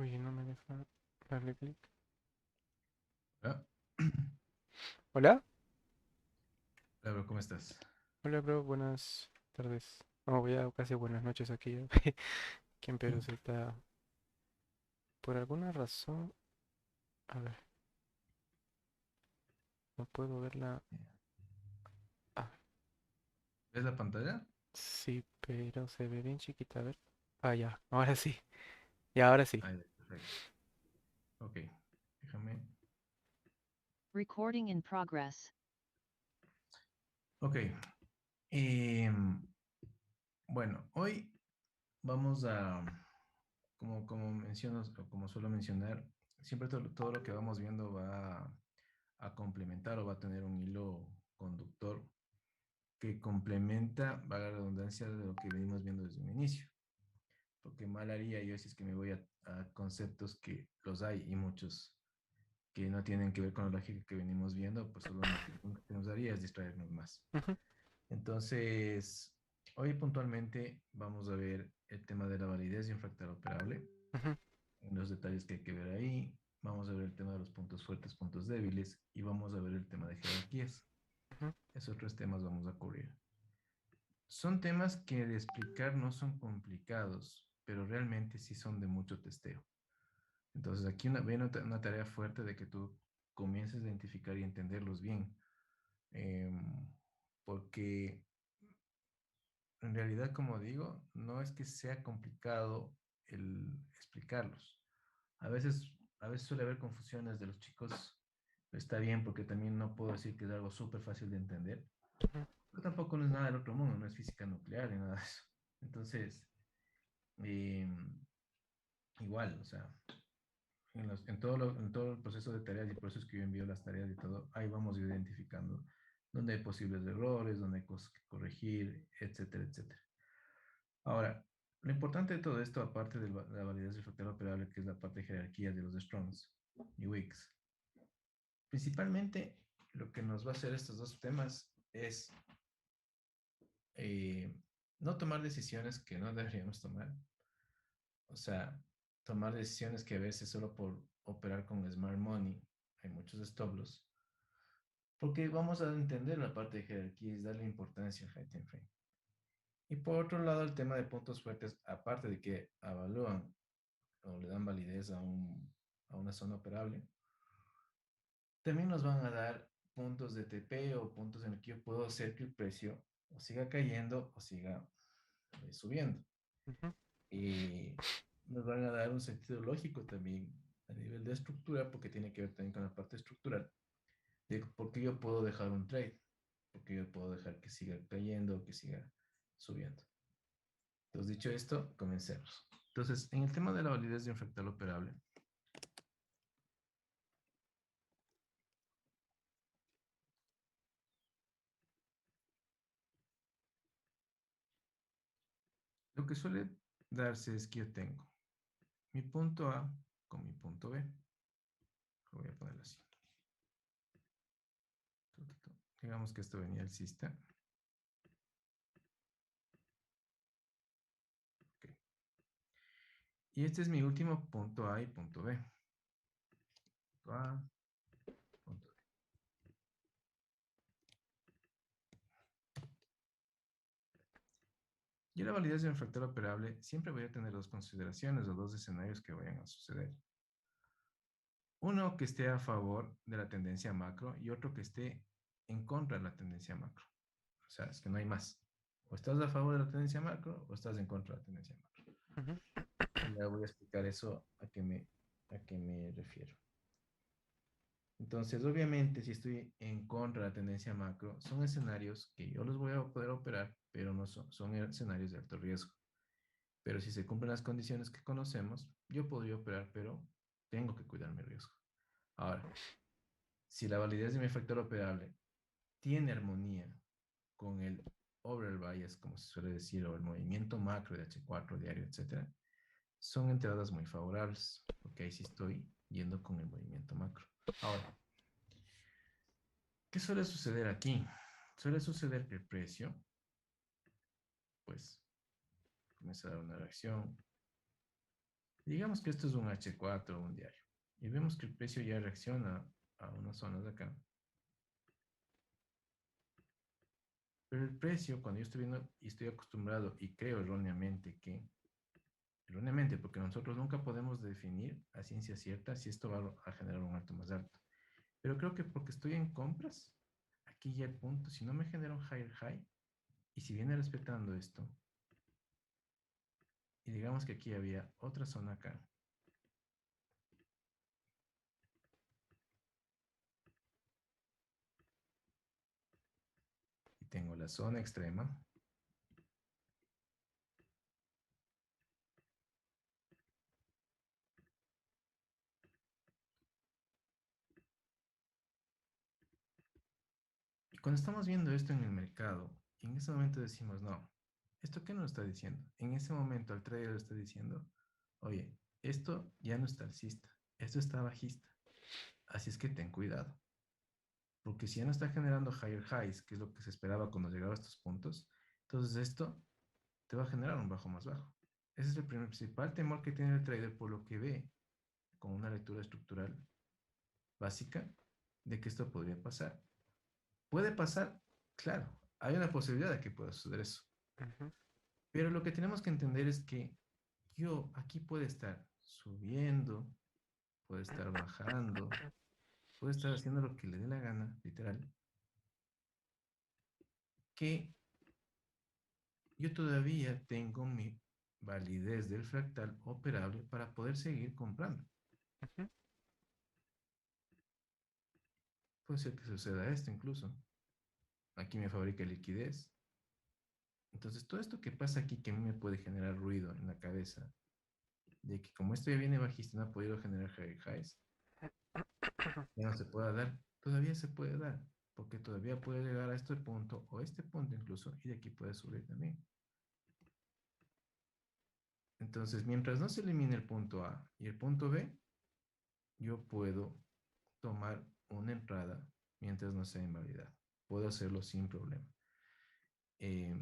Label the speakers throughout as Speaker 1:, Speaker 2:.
Speaker 1: Oye, no me deja darle clic.
Speaker 2: Hola,
Speaker 1: ¿Hola?
Speaker 2: hola, bro, ¿cómo estás?
Speaker 1: Hola, bro, buenas tardes. No, ya casi buenas noches aquí. Aquí en Perú se está... Por alguna razón... A ver, no puedo verla... Ah,
Speaker 2: ¿Ves la pantalla?
Speaker 1: sí, pero se ve bien chiquita. A ver. Ah, ya, ahora sí. Ya, ahora sí.
Speaker 2: Ah, ya, perfecto. Ok, déjame.
Speaker 3: Recording in progress.
Speaker 2: Ok, em, bueno, hoy vamos a, como menciono, o como suelo mencionar, siempre todo lo que vamos viendo va a complementar o va a tener un hilo conductor que complementa, va la redundancia, de lo que venimos viendo desde un inicio. Porque mal haría yo si es que me voy a conceptos que los hay y muchos que no tienen que ver con la lógica que venimos viendo, pues solo lo que nos daría es distraernos más.
Speaker 1: Ujú,
Speaker 2: Entonces, hoy puntualmente vamos a ver el tema de la validez de un fractal operable,
Speaker 1: ujú,
Speaker 2: en los detalles que hay que ver ahí. Vamos a ver el tema de los puntos fuertes, puntos débiles y vamos a ver el tema de jerarquías.
Speaker 1: ujú,
Speaker 2: Esos tres temas vamos a cubrir. Son temas que de explicar no son complicados, pero realmente sí son de mucho testeo. Entonces aquí viene una tarea fuerte de que tú comiences a identificar y entenderlos bien, em, porque en realidad, como digo, no es que sea complicado el explicarlos. A veces suele haber confusiones de los chicos, está bien porque también no puedo decir que es algo súper fácil de entender,
Speaker 1: ujú.
Speaker 2: pero tampoco no es nada del otro mundo, no es física nuclear ni nada de eso. Entonces, em, igual, o sea, en todo el proceso de tareas y por eso es que yo envío las tareas y todo, ahí vamos identificando dónde hay posibles errores, dónde hay cosas que corregir, etcétera, etcétera. Ahora, lo importante de todo esto, aparte de la validez del factor operable, que es la parte de jerarquía de los Strongs y Wicks, principalmente lo que nos va a hacer estos dos temas es eh, no tomar decisiones que no deberíamos tomar. O sea, tomar decisiones que a veces solo por operar con Smart Money, hay muchos stop loss, porque vamos a entender la parte de jerarquía y darle importancia al high time frame. Y por otro lado, el tema de puntos fuertes, aparte de que evalúan o le dan validez a una zona operable, también nos van a dar puntos de TP o puntos en el que yo puedo hacer que el precio o siga cayendo o siga subiendo.
Speaker 1: Ujú,
Speaker 2: Y nos van a dar un sentido lógico también a nivel de estructura, porque tiene que ver también con la parte estructural, de por qué yo puedo dejar un trade, por qué yo puedo dejar que siga cayendo o que siga subiendo. Entonces, dicho esto, comencemos. Entonces, en el tema de la validez de un fractal operable, lo que suele darse es que yo tengo mi punto A con mi punto B. Lo voy a poner así. Digamos que esto venía alcista. Okay. Y este es mi último punto A y punto B. Punto A, punto B. Yo la validez de un factor operable siempre voy a tener dos consideraciones o dos escenarios que vayan a suceder. Uno que esté a favor de la tendencia macro y otro que esté en contra de la tendencia macro. O sea, es que no hay más. O estás a favor de la tendencia macro o estás en contra de la tendencia macro.
Speaker 1: ujú,
Speaker 2: Y ya voy a explicar eso a qué me refiero. Entonces, obviamente, si estoy en contra de la tendencia macro, son escenarios que yo los voy a poder operar, pero no son escenarios de alto riesgo. Pero si se cumplen las condiciones que conocemos, yo podría operar, pero tengo que cuidar mi riesgo. Ahora, si la validez de mi factor operable tiene armonía con el overall bias, como se suele decir, o el movimiento macro de H4 diario, etcétera, son entradas muy favorables, porque ahí sí estoy yendo con el movimiento macro. Ahora, ¿qué suele suceder aquí? Suele suceder que el precio, pues, comienza a dar una reacción Digamos que esto es un H4 o un diario. Y vemos que el precio ya reacciona a unas zonas de acá. Pero el precio, cuando yo estoy viendo y estoy acostumbrado y creo erróneamente, porque nosotros nunca podemos definir a ciencia cierta si esto va a generar un alto más alto. Pero creo que porque estoy en compras, aquí ya el punto, si no me genera un higher high, y si viene respetando esto, y digamos que aquí había otra zona acá, y tengo la zona extrema, y cuando estamos viendo esto en el mercado, y en ese momento decimos, no, ¿esto qué nos está diciendo? En ese momento el trader está diciendo, oye, esto ya no está alcista, esto está bajista, así es que ten cuidado. Porque si ya no está generando higher highs, que es lo que se esperaba cuando llegaba a estos puntos, entonces esto te va a generar un bajo más bajo. Ese es el principal temor que tiene el trader por lo que ve con una lectura estructural básica de que esto podría pasar. ¿Puede pasar? Claro, hay una posibilidad de que pueda suceder eso.
Speaker 1: Ujú.
Speaker 2: Pero lo que tenemos que entender es que yo aquí puede estar subiendo, puede estar bajando, puede estar haciendo lo que le dé la gana, literal, que yo todavía tengo mi validez del fractal operable para poder seguir comprando.
Speaker 1: Ujú.
Speaker 2: Puede ser que suceda esto incluso. Aquí me fabrica liquidez. Entonces, todo esto que pasa aquí que a mí me puede generar ruido en la cabeza, de que como esto ya viene bajista, no ha podido generar high highs, ya no se pueda dar, todavía se puede dar, porque todavía puede llegar a este punto o este punto incluso, y de aquí puede subir también. Entonces, mientras no se elimine el punto A y el punto B, yo puedo tomar una entrada mientras no sea invalidado. Puedo hacerlo sin problema. Eh,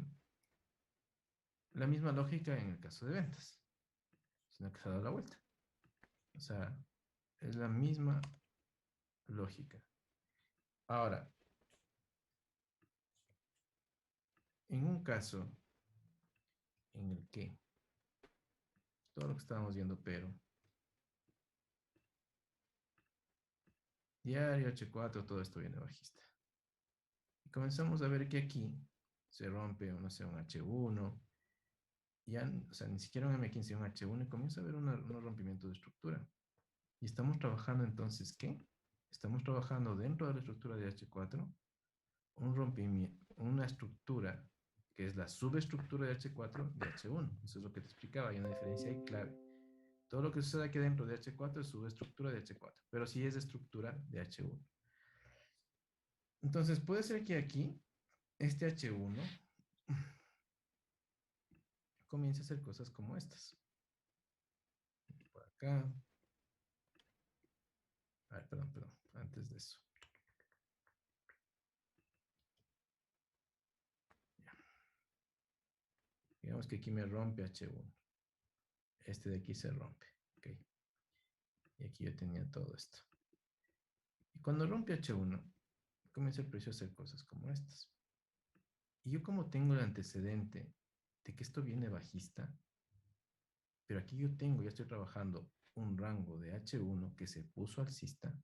Speaker 2: la misma lógica en el caso de ventas, sino que se ha dado la vuelta. O sea, es la misma lógica. Ahora, en un caso en el que todo lo que estábamos viendo, pero diario H4, todo esto viene bajista. Y comenzamos a ver que aquí se rompe, no sé, un H1, ya, o sea, ni siquiera un M15, un H1, y comienza a haber un rompimiento de estructura. Y estamos trabajando entonces, ¿qué? Estamos trabajando dentro de la estructura de H4 un rompimiento, una estructura que es la subestructura de H4 de H1. Eso es lo que te explicaba, hay una diferencia ahí clave. Todo lo que sucede aquí dentro de H4 es subestructura de H4, pero sí es estructura de H1. Entonces puede ser que aquí este H1 comience a hacer cosas como estas. Por acá. A ver, perdón, antes de eso. Ya. Digamos que aquí me rompe H1. Este de aquí se rompe. Ok. Y aquí yo tenía todo esto. Y cuando rompe H1, comienza el precio a hacer cosas como estas. Y yo como tengo el antecedente de que esto viene bajista, pero aquí yo tengo, ya estoy trabajando un rango de H1 que se puso alcista,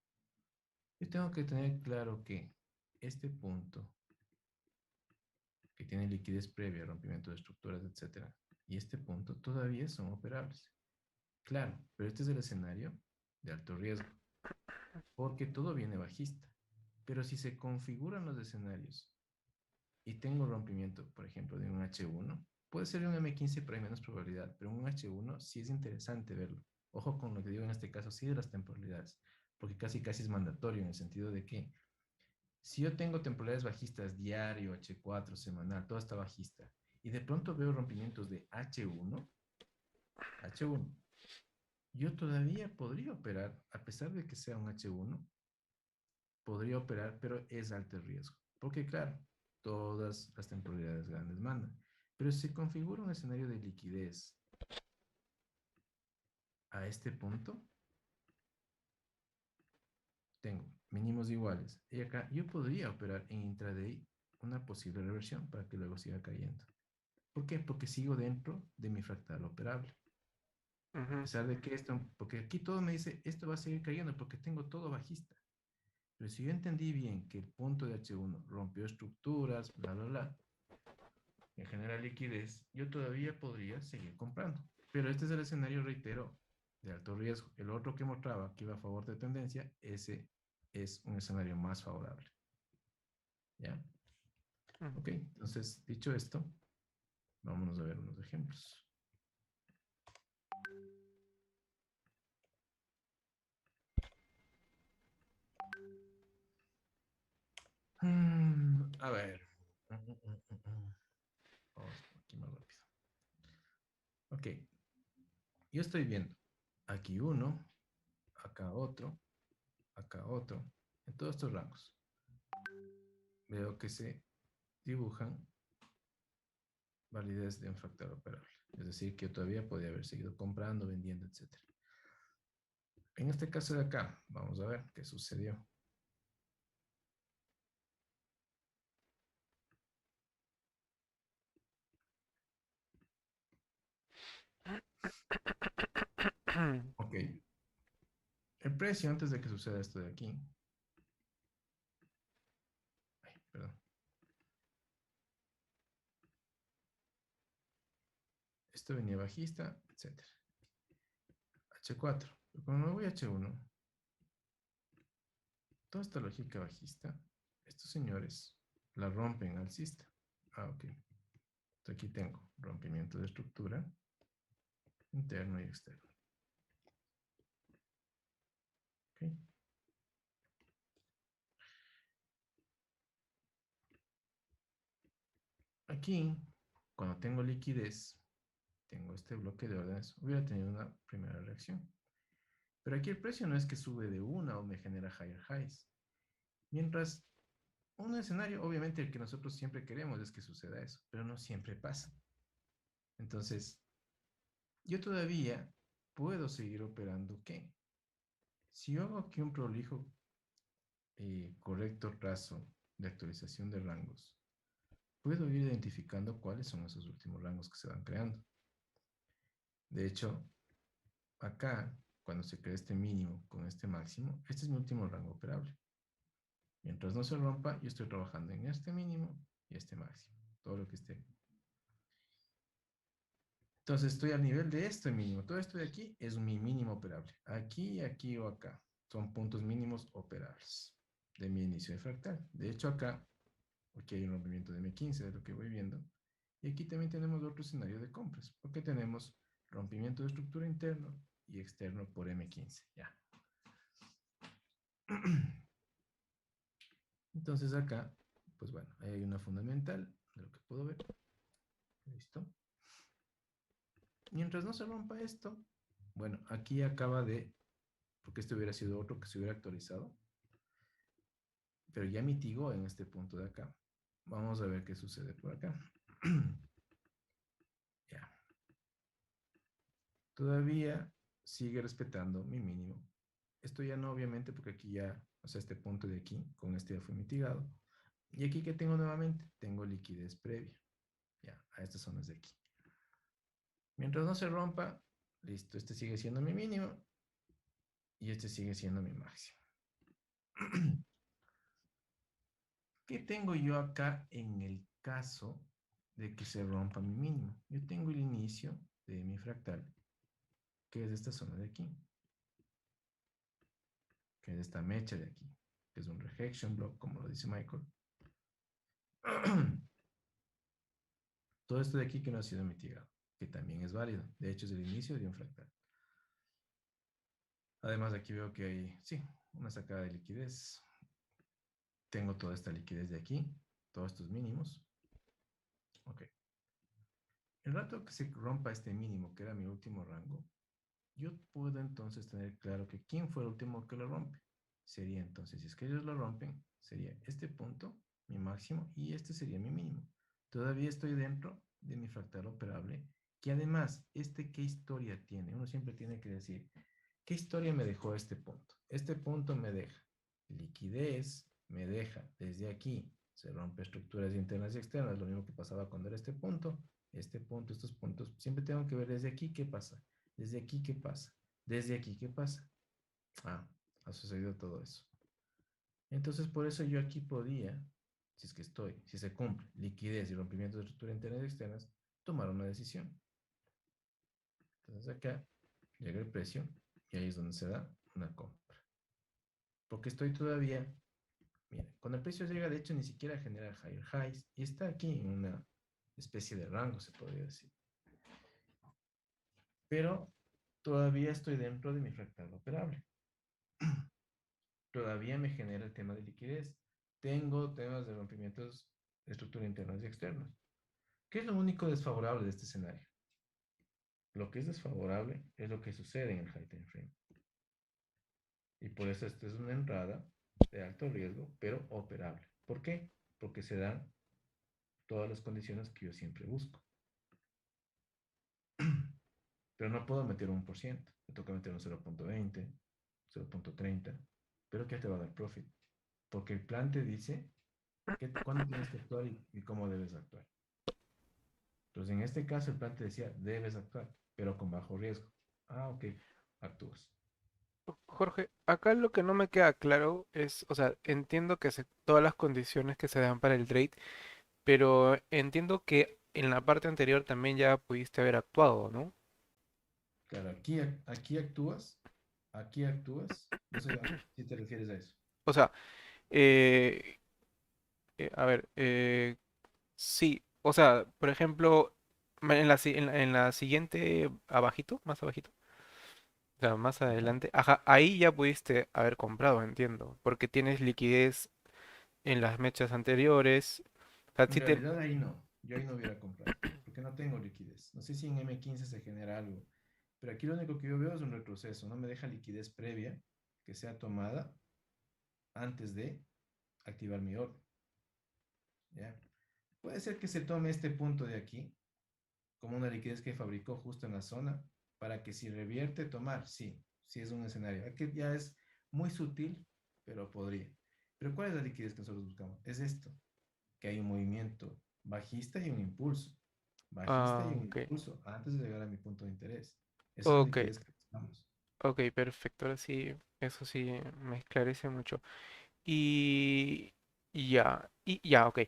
Speaker 2: yo tengo que tener claro que este punto, que tiene liquidez previa, rompimiento de estructuras, etcétera, y este punto todavía son operables. Claro, pero este es el escenario de alto riesgo, porque todo viene bajista. Pero si se configuran los escenarios y tengo rompimiento, por ejemplo, de un H1, puede ser un M15, pero hay menos probabilidad, pero un H1 sí es interesante verlo. Ojo con lo que digo en este caso, sí de las temporalidades, porque casi es mandatorio en el sentido de que si yo tengo temporalidades bajistas diario, H4, semanal, todo está bajista, y de pronto veo rompimientos de H1, yo todavía podría operar, a pesar de que sea un H1, podría operar, pero es alto riesgo. Porque claro, todas las temporalidades grandes mandan. Pero si se configura un escenario de liquidez, a este punto, tengo mínimos iguales. Y acá yo podría operar en intraday una posible reversión para que luego siga cayendo. ¿Por qué? Porque sigo dentro de mi fractal operable. A pesar de que esto, porque aquí todo me dice, esto va a seguir cayendo porque tengo todo bajista. Pero si yo entendí bien que el punto de H1 rompió estructuras, bla, bla, bla, en genera liquidez, yo todavía podría seguir comprando. Pero este es el escenario, reitero, de alto riesgo. El otro que mostraba que iba a favor de tendencia, ese es un escenario más favorable. ¿Ya? Ok, entonces, dicho esto, vámonos a ver unos ejemplos. A ver. Vamos por aquí más rápido. Ok, yo estoy viendo aquí uno, acá otro, en todos estos rangos. Veo que se dibujan validez de un fractal operable. Es decir, que yo todavía podría haber seguido comprando, vendiendo, etc. En este caso de acá, vamos a ver qué sucedió. Ok, el precio antes de que suceda esto de aquí. Ay, perdón. Esto venía bajista, etc. H4. Pero cuando me voy a H1, toda esta lógica bajista, estos señores la rompen alcista. Ah, ok. Entonces aquí tengo rompimiento de estructura interno y externo. Ok. Aquí, cuando tengo liquidez, tengo este bloque de órdenes, hubiera tenido una primera reacción. Pero aquí el precio no es que sube de una o me genera higher highs. Mientras un escenario, obviamente el que nosotros siempre queremos es que suceda eso, pero no siempre pasa. Entonces, yo todavía puedo seguir operando ¿qué? Si yo hago aquí un prolijo correcto trazo de actualización de rangos, puedo ir identificando cuáles son esos últimos rangos que se van creando. De hecho, acá, cuando se crea este mínimo con este máximo, este es mi último rango operable. Mientras no se rompa, yo estoy trabajando en este mínimo y este máximo, todo lo que esté. Entonces estoy al nivel de este mínimo. Todo esto de aquí es mi mínimo operable. Aquí, aquí o acá. Son puntos mínimos operables de mi inicio de fractal. De hecho, acá, aquí hay un rompimiento de M15, de lo que voy viendo. Y aquí también tenemos otro escenario de compras, porque tenemos rompimiento de estructura interno y externo por M15. Ya. Entonces acá, pues bueno, ahí hay una fundamental de lo que puedo ver. Listo. Mientras no se rompa esto, bueno, aquí acaba de, porque este hubiera sido otro que se hubiera actualizado, pero ya mitigó en este punto de acá. Vamos a ver qué sucede por acá. Ya. Todavía sigue respetando mi mínimo. Esto ya no, obviamente, porque aquí ya, o sea, este punto de aquí, con este ya fue mitigado. Y aquí que tengo nuevamente, tengo liquidez previa. Ya, a estas zonas de aquí. Mientras no se rompa, listo, este sigue siendo mi mínimo y este sigue siendo mi máximo. ¿Qué tengo yo acá en el caso de que se rompa mi mínimo? Yo tengo el inicio de mi fractal, que es esta zona de aquí, que es esta mecha de aquí, que es un rejection block, como lo dice Michael. Todo esto de aquí que no ha sido mitigado, que también es válido. De hecho, es el inicio de un fractal. Además, aquí veo que hay, sí, una sacada de liquidez. Tengo toda esta liquidez de aquí, todos estos mínimos. Ok. El rato que se rompa este mínimo, que era mi último rango, yo puedo entonces tener claro que quién fue el último que lo rompe. Sería entonces, si es que ellos lo rompen, sería este punto, mi máximo, y este sería mi mínimo. Todavía estoy dentro de mi fractal operable que además, ¿qué historia tiene? Uno siempre tiene que decir, ¿qué historia me dejó este punto? Este punto me deja liquidez, me deja desde aquí, se rompe estructuras internas y externas, lo mismo que pasaba cuando era este punto, estos puntos, siempre tengo que ver desde aquí qué pasa, desde aquí qué pasa, desde aquí qué pasa. Ah, ha sucedido todo eso. Entonces, por eso yo aquí podía, si se cumple liquidez y rompimiento de estructuras internas y externas, tomar una decisión. Entonces acá llega el precio y ahí es donde se da una compra. Porque estoy todavía, mira, cuando el precio llega, de hecho, ni siquiera genera higher highs y está aquí en una especie de rango, se podría decir. Pero todavía estoy dentro de mi fractal operable. Todavía me genera el tema de liquidez. Tengo temas de rompimientos de estructura internos y externos. ¿Qué es lo único desfavorable de este escenario? Lo que es desfavorable es lo que sucede en el high time frame. Y por eso esta es una entrada de alto riesgo, pero operable. ¿Por qué? Porque se dan todas las condiciones que yo siempre busco. Pero no puedo meter un por ciento. Me toca meter un 0.20, 0.30. Pero ¿qué te va a dar profit? Porque el plan te dice cuándo tienes que actuar y cómo debes actuar. Entonces, en este caso, el plan te decía, debes actuar, pero con bajo riesgo. Ah, ok, actúas.
Speaker 1: Jorge, acá lo que no me queda claro es, o sea, entiendo que todas las condiciones que se dan para el trade, pero entiendo que en la parte anterior también ya pudiste haber actuado, ¿no?
Speaker 2: Claro, aquí actúas. No sé si te refieres a eso.
Speaker 1: O sea, eh, a ver, sí, o sea, por ejemplo, en la siguiente, abajito, más abajito, o sea, más
Speaker 2: ¿Ya?
Speaker 1: adelante, ajá, ahí ya pudiste haber comprado, entiendo, porque tienes liquidez en las mechas anteriores. O sea,
Speaker 2: En
Speaker 1: sí te,
Speaker 2: realidad ahí no, yo ahí no hubiera comprado, porque no tengo liquidez. No sé si en M15 se genera algo, pero aquí lo único que yo veo es un retroceso, no me deja liquidez previa que sea tomada antes de activar mi orden. ¿Ya? Puede ser que se tome este punto de aquí como una liquidez que fabricó justo en la zona para que si revierte tomar, sí, sí es un escenario. Aquí ya es muy sutil, pero podría. Pero ¿cuál es la liquidez que nosotros buscamos? Es esto, que hay un movimiento bajista y un impulso. Bajista y un
Speaker 1: ok,
Speaker 2: impulso antes de llegar a mi punto de interés. Esa es la
Speaker 1: ok,
Speaker 2: liquidez que buscamos.
Speaker 1: ok, perfecto, ahora sí, eso sí me esclarece mucho. Y, y ya, ok.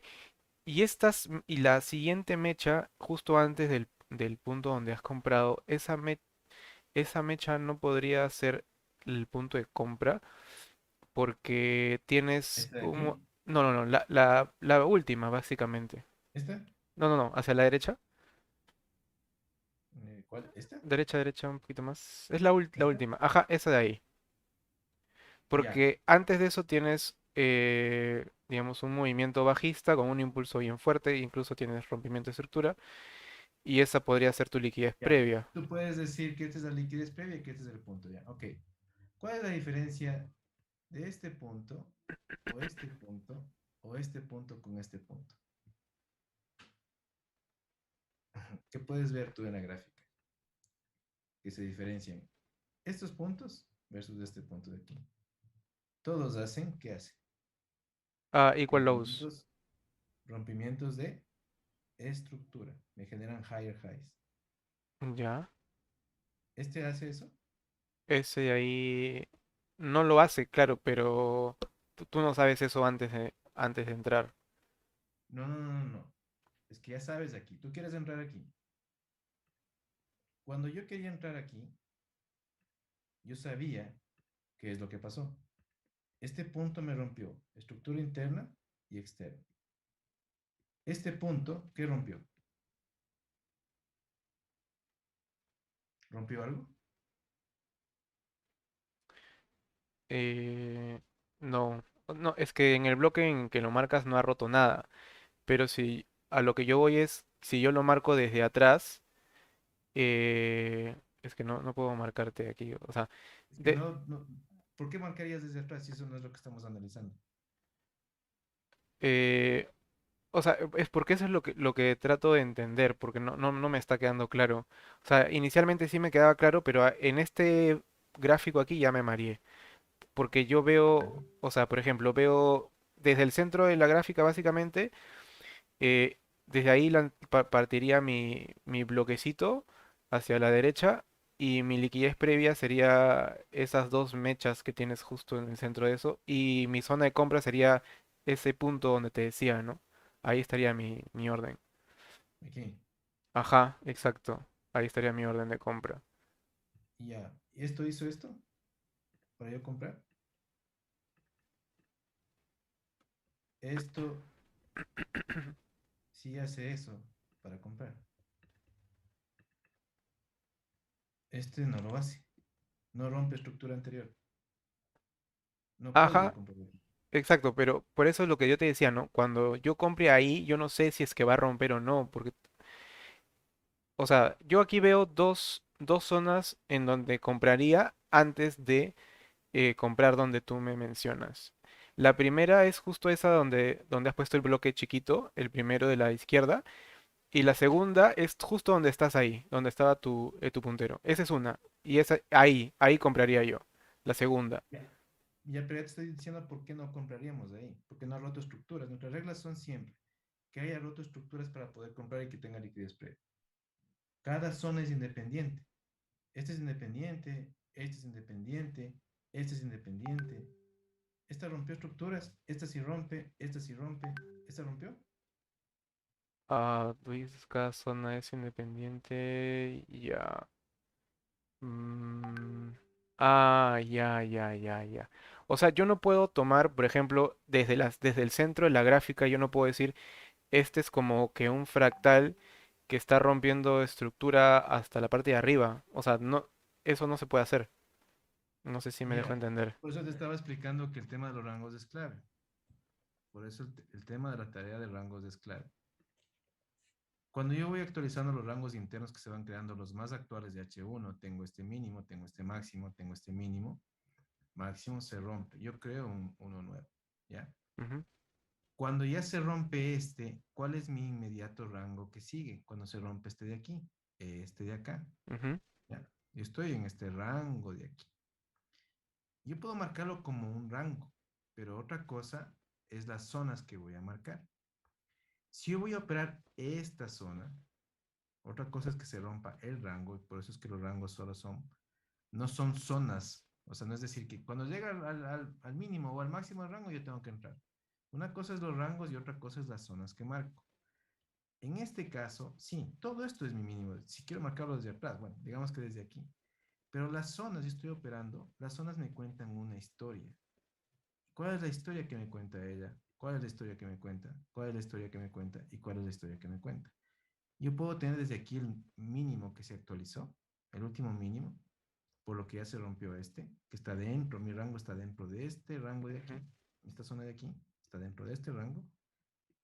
Speaker 1: Y la siguiente mecha, justo antes del punto donde has comprado, esa mecha no podría ser el punto de compra porque tienes
Speaker 2: ¿Esta de aquí?
Speaker 1: no, no, no, la última, básicamente.
Speaker 2: ¿Esta?
Speaker 1: No, no, no, hacia la derecha.
Speaker 2: ¿Cuál? ¿Esta?
Speaker 1: Derecha, derecha, un poquito más. Es la
Speaker 2: ¿Esta?
Speaker 1: última. Ajá, esa de ahí.
Speaker 2: Ya,
Speaker 1: Porque antes de eso tienes, digamos, un movimiento bajista con un impulso bien fuerte, incluso tienes rompimiento de estructura, y esa podría ser tu liquidez
Speaker 2: ya.
Speaker 1: previa.
Speaker 2: Tú puedes decir que esta es la liquidez previa y que este es el punto, ya. Ok. ¿Cuál es la diferencia de este punto o este punto o este punto con este punto? ¿Qué puedes ver tú en la gráfica? Que se diferencian estos puntos versus este punto de aquí. Todos hacen, ¿qué hacen?
Speaker 1: Ah, equal lows.
Speaker 2: Rompimientos, rompimientos de estructura. Me generan higher highs.
Speaker 1: Ya.
Speaker 2: ¿Este hace eso?
Speaker 1: Ese de ahí no lo hace, claro, pero tú no sabes eso antes de entrar.
Speaker 2: No, no, no, no, no. Es que ya sabes aquí. Tú quieres entrar aquí. Cuando yo quería entrar aquí, yo sabía qué es lo que pasó. Este punto me rompió estructura interna y externa. Este punto, ¿qué rompió? ¿Rompió algo?
Speaker 1: Eh, no, no, es que en el bloque en que lo marcas no ha roto nada. Pero si a lo que yo voy es, si yo lo marco desde atrás, es que no puedo marcarte aquí. O sea,
Speaker 2: Es que
Speaker 1: de,
Speaker 2: no. ¿Por qué marcarías desde atrás si eso no es lo que estamos analizando?
Speaker 1: eh, o sea, es porque eso es lo que trato de entender, porque no me está quedando claro. O sea, inicialmente sí me quedaba claro, pero en este gráfico aquí ya me mareé. Porque yo
Speaker 2: Ya,
Speaker 1: veo, o sea, por ejemplo, veo desde el centro de la gráfica básicamente, desde ahí partiría mi bloquecito hacia la derecha y mi liquidez previa sería esas dos mechas que tienes justo en el centro de eso y mi zona de compra sería ese punto donde te decía, ¿no? Ahí estaría mi orden.
Speaker 2: aquí.
Speaker 1: Ajá, exacto. Ahí estaría mi orden de compra.
Speaker 2: Ya. ¿Esto hizo esto para yo comprar? Esto sí hace eso para comprar. Este no lo hace. No rompe estructura anterior. No puedo yo
Speaker 1: Ajá,
Speaker 2: comprar aquí.
Speaker 1: exacto, pero por eso es lo que yo te decía, ¿no? Cuando yo compre ahí, yo no sé si es que va a romper o no, porque o sea, yo aquí veo dos zonas en donde compraría antes de comprar donde tú me mencionas. La primera es justo esa donde has puesto el bloque chiquito, el primero de la izquierda, y la segunda es justo donde estás ahí, donde estaba tu puntero. Esa es una, y esa, ahí compraría yo. La segunda.
Speaker 2: Ya. Ya, pero ya te estoy diciendo por qué no compraríamos ahí. Porque no ha roto estructuras. Nuestras reglas son siempre que haya roto estructuras para poder comprar y que tenga liquidez previa. Cada zona es independiente. Este es independiente, este es independiente, este es independiente. Esta rompió estructuras, esta sí rompe, esta sí rompe, esta rompió.
Speaker 1: Ah, tú dices cada zona es independiente, ya. Mm, ya. O sea, yo no puedo tomar, por ejemplo, desde el centro de la gráfica, yo no puedo decir, este es como que un fractal que está rompiendo estructura hasta la parte de arriba. O sea, no, eso no se puede hacer. No sé si me dejo
Speaker 2: Ya,
Speaker 1: entender.
Speaker 2: por eso te estaba explicando que el tema de los rangos es clave. Por eso el tema de la tarea de rangos es clave. Cuando yo voy actualizando los rangos internos que se van creando, los más actuales de H1, tengo este mínimo, tengo este máximo, tengo este mínimo, máximo se rompe. Yo creo uno nuevo, ¿ya?
Speaker 1: Ujú,
Speaker 2: Cuando ya se rompe este, ¿cuál es mi inmediato rango que sigue? Cuando se rompe este de aquí, este de acá,
Speaker 1: ujú,
Speaker 2: ¿ya? Yo estoy en este rango de aquí. Yo puedo marcarlo como un rango, pero otra cosa es las zonas que voy a marcar. Si yo voy a operar esta zona, otra cosa es que se rompa el rango, y por eso es que los rangos solo son, no son zonas. O sea, no es decir que cuando llega al mínimo o al máximo del rango, yo tengo que entrar. Una cosa es los rangos y otra cosa es las zonas que marco. En este caso, sí, todo esto es mi mínimo. Si quiero marcarlo desde atrás, bueno, digamos que desde aquí. Pero las zonas, yo estoy operando, las zonas me cuentan una historia. ¿Cuál es la historia que me cuenta ella? ¿Cuál es la historia que me cuenta? ¿Cuál es la historia que me cuenta? ¿Y cuál es la historia que me cuenta? Yo puedo tener desde aquí el mínimo que se actualizó, el último mínimo, por lo que ya se rompió este, que está dentro, mi rango está dentro de este rango de
Speaker 1: ujú.
Speaker 2: aquí, esta zona de aquí, está dentro de este rango,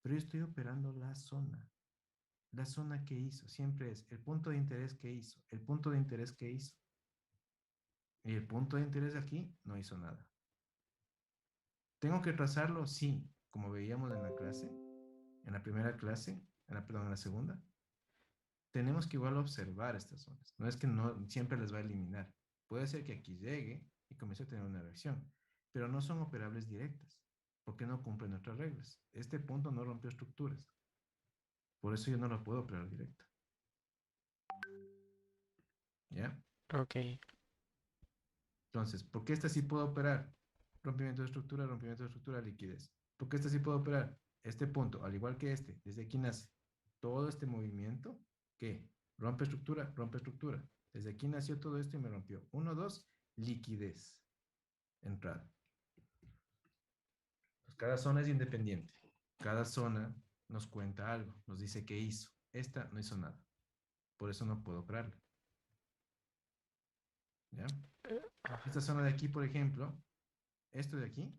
Speaker 2: pero yo estoy operando la zona que hizo, siempre es el punto de interés que hizo, el punto de interés que hizo, y el punto de interés aquí no hizo nada. ¿Tengo que trazarlo? Sí, como veíamos en la clase, en la primera clase, perdón, en la segunda, tenemos que igual observar estas zonas. No es que no siempre les va a eliminar. Puede ser que aquí llegue y comience a tener una reacción, pero no son operables directas, porque no cumplen nuestras reglas. Este punto no rompió estructuras, por eso yo no lo puedo operar directo. ¿Ya?
Speaker 1: Ok.
Speaker 2: Entonces, ¿por qué esta sí puedo operar? Rompimiento de estructura, liquidez. ¿Por qué esta sí puedo operar? Este punto, al igual que este, desde aquí nace todo este movimiento que rompe estructura. Desde aquí nació todo esto y me rompió. Uno, dos, liquidez, entrada. Pues cada zona es independiente. Cada zona nos cuenta algo, nos dice qué hizo. Esta no hizo nada. Por eso no puedo operarla. ¿Ya? Esta zona de aquí, por ejemplo, esto de aquí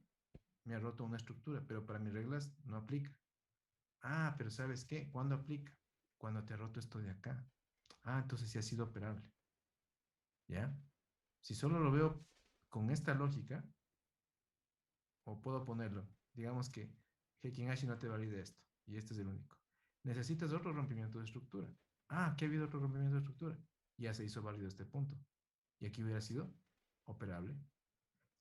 Speaker 2: me ha roto una estructura, pero para mis reglas no aplica. Ah, pero ¿sabes qué? ¿Cuándo aplica? Cuando te ha roto esto de acá. Ah, entonces sí ha sido operable. ¿Ya? Si solo lo veo con esta lógica, o puedo ponerlo, digamos que Heikin Ashi no te valide esto. y este es el único. Necesitas otro rompimiento de estructura. Ah, aquí ha habido otro rompimiento de estructura. Ya se hizo válido este punto. Y aquí hubiera sido operable.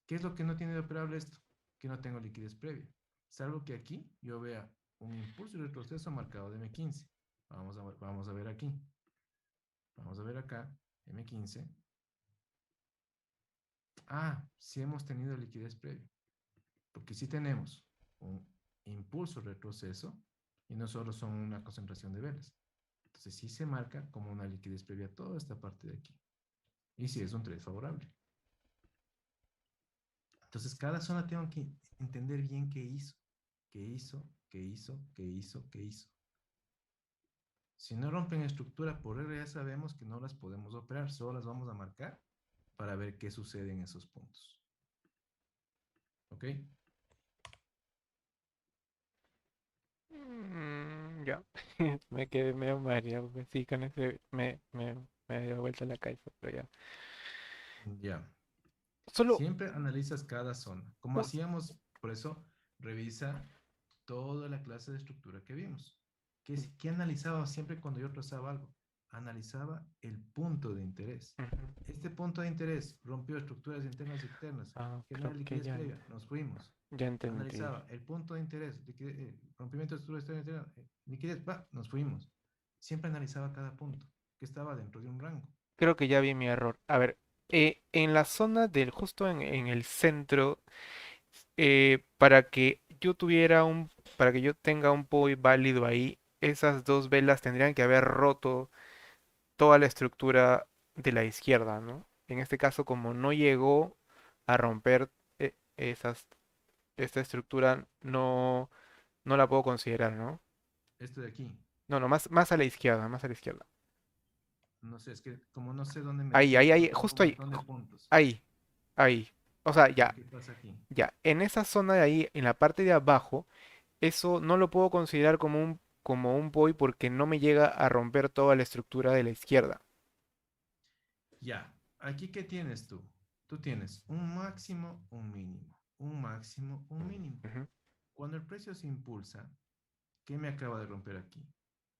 Speaker 2: ¿Qué es lo que no tiene de operable esto? Que no tengo liquidez previa. Salvo que aquí yo vea un impulso y retroceso marcado de M15. Vamos a ver aquí. Vamos a ver acá, M15. Ah, sí hemos tenido liquidez previa. Porque sí tenemos un impulso retroceso y no solo son una concentración de velas. Entonces sí se marca como una liquidez previa toda esta parte de aquí. Y sí es un trade favorable. Entonces cada zona tengo que entender bien qué hizo. Qué hizo, qué hizo, qué hizo, qué hizo. Si no rompen estructura por R, ya sabemos que no las podemos operar, solo las vamos a marcar para ver qué sucede en esos puntos. ¿Ok?
Speaker 1: Ya, me quedé medio mareado, pues sí, con ese me dio vuelta la cabeza, pero ya.
Speaker 2: Ya.
Speaker 1: Solo
Speaker 2: Siempre analizas cada zona. Como
Speaker 1: un...
Speaker 2: hacíamos, por eso revisa toda la clase de estructura que vimos. ¿Qué analizaba siempre cuando yo trazaba algo? Analizaba el punto de interés.
Speaker 1: Ujú.
Speaker 2: Este punto de interés rompió estructuras internas y externas,
Speaker 1: Ah,
Speaker 2: genera
Speaker 1: creo que
Speaker 2: liquidez previa, nos fuimos.
Speaker 1: ya entendí.
Speaker 2: Analizaba el punto de interés, rompimiento de estructura externa, liquidez, nos fuimos. Siempre analizaba cada punto, que estaba dentro de un rango.
Speaker 1: Creo que ya vi mi error. A ver, en la zona del, justo en el centro, para que yo tenga un POI válido ahí, esas dos velas tendrían que haber roto toda la estructura de la izquierda, ¿no? En este caso, como no llegó a romper esta estructura, no la puedo considerar, ¿no?
Speaker 2: Esto de aquí,
Speaker 1: No, no, más a la izquierda, más a la izquierda.
Speaker 2: no sé, es que como no sé dónde
Speaker 1: Ahí,
Speaker 2: meterlo,
Speaker 1: ahí, ahí,
Speaker 2: porque tengo un
Speaker 1: justo ahí,
Speaker 2: montón de puntos.
Speaker 1: ahí, ahí. O sea,
Speaker 2: Ya,
Speaker 1: ya,
Speaker 2: ¿qué pasa aquí?
Speaker 1: ya. En esa zona de ahí, en la parte de abajo, eso no lo puedo considerar como un POI porque no me llega a romper toda la estructura de la izquierda.
Speaker 2: Ya, aquí ¿qué tienes tú? Tú tienes un máximo, un mínimo, un máximo, un mínimo.
Speaker 1: Ujú.
Speaker 2: Cuando el precio se impulsa, ¿qué me acaba de romper aquí?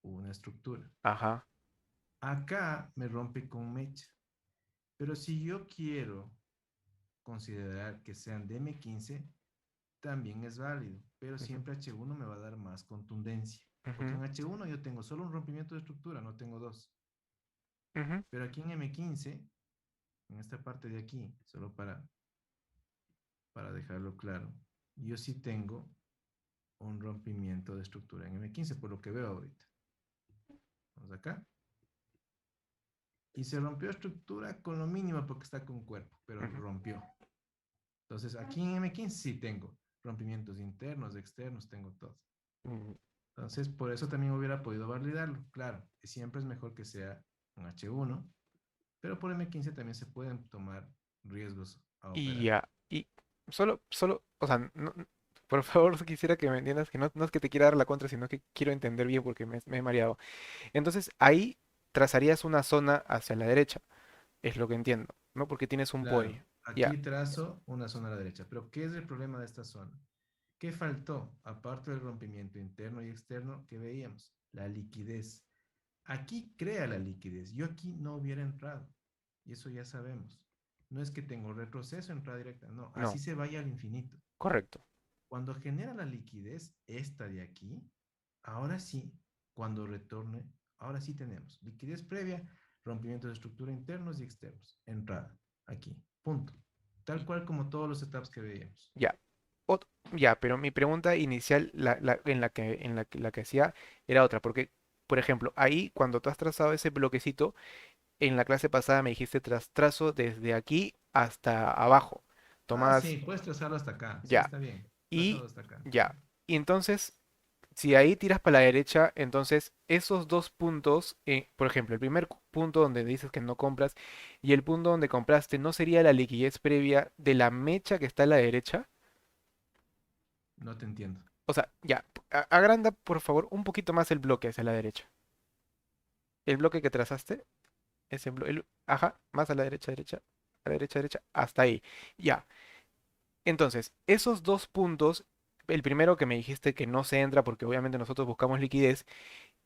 Speaker 2: Una estructura.
Speaker 1: Ajá.
Speaker 2: Acá me rompe con mecha. Pero si yo quiero considerar que sean de M15, también es válido, pero
Speaker 1: Ujú,
Speaker 2: siempre H1 me va a dar más contundencia, porque
Speaker 1: ujú,
Speaker 2: en H1 yo tengo solo un rompimiento de estructura, no tengo dos.
Speaker 1: ujú.
Speaker 2: Pero aquí en M15, en esta parte de aquí, solo para dejarlo claro, yo sí tengo un rompimiento de estructura en M15, por lo que veo ahorita. Vamos acá. Y se rompió estructura con lo mínimo porque está con cuerpo, pero
Speaker 1: Ujú.
Speaker 2: rompió. Entonces aquí en M15 sí tengo rompimientos internos, externos, tengo todo.
Speaker 1: Mm.
Speaker 2: Entonces, por eso también hubiera podido validarlo. Claro, siempre es mejor que sea un H1, pero por M15 también se pueden tomar riesgos a
Speaker 1: Y
Speaker 2: operar.
Speaker 1: ya, y o sea, por favor quisiera que me entiendas que no es que te quiera dar la contra, sino que quiero entender bien porque me he mareado. Entonces ahí trazarías una zona hacia la derecha, es lo que entiendo, ¿no? Porque tienes un
Speaker 2: Claro,
Speaker 1: POI. Ya.
Speaker 2: aquí trazo una zona a la derecha, pero ¿qué es el problema de esta zona? ¿Qué faltó? Aparte del rompimiento interno y externo que veíamos, la liquidez. Aquí crea la liquidez. Yo aquí no hubiera entrado. Y eso ya sabemos. No es que tengo retroceso, entrada directa. No, así
Speaker 1: No,
Speaker 2: se vaya al infinito.
Speaker 1: correcto.
Speaker 2: Cuando genera la liquidez, esta de aquí, ahora sí, cuando retorne, ahora sí tenemos liquidez previa, rompimiento de estructura internos y externos. Entrada, aquí, punto. Tal
Speaker 1: Y
Speaker 2: cual como todos los setups que veíamos.
Speaker 1: ya. Ya, pero mi pregunta inicial, la que hacía, era otra, porque, por ejemplo, ahí cuando tú has trazado ese bloquecito, en la clase pasada me dijiste trazo desde aquí hasta abajo.
Speaker 2: Ah, sí,
Speaker 1: Tomás,
Speaker 2: puedes trazarlo hasta acá. Sí,
Speaker 1: ya.
Speaker 2: está bien. Trazado
Speaker 1: Y
Speaker 2: hasta acá.
Speaker 1: ya. Y entonces, si ahí tiras para la derecha, entonces esos dos puntos, por ejemplo, el primer punto donde dices que no compras y el punto donde compraste, ¿no sería la liquidez previa de la mecha que está a la derecha?
Speaker 2: No te entiendo.
Speaker 1: O sea, ya, agranda por favor un poquito más el bloque hacia la derecha. El bloque que trazaste, ajá, más a la derecha, derecha, a la derecha, derecha, hasta ahí. Ya. Entonces, esos dos puntos el primero que me dijiste que no se entra porque obviamente nosotros buscamos liquidez,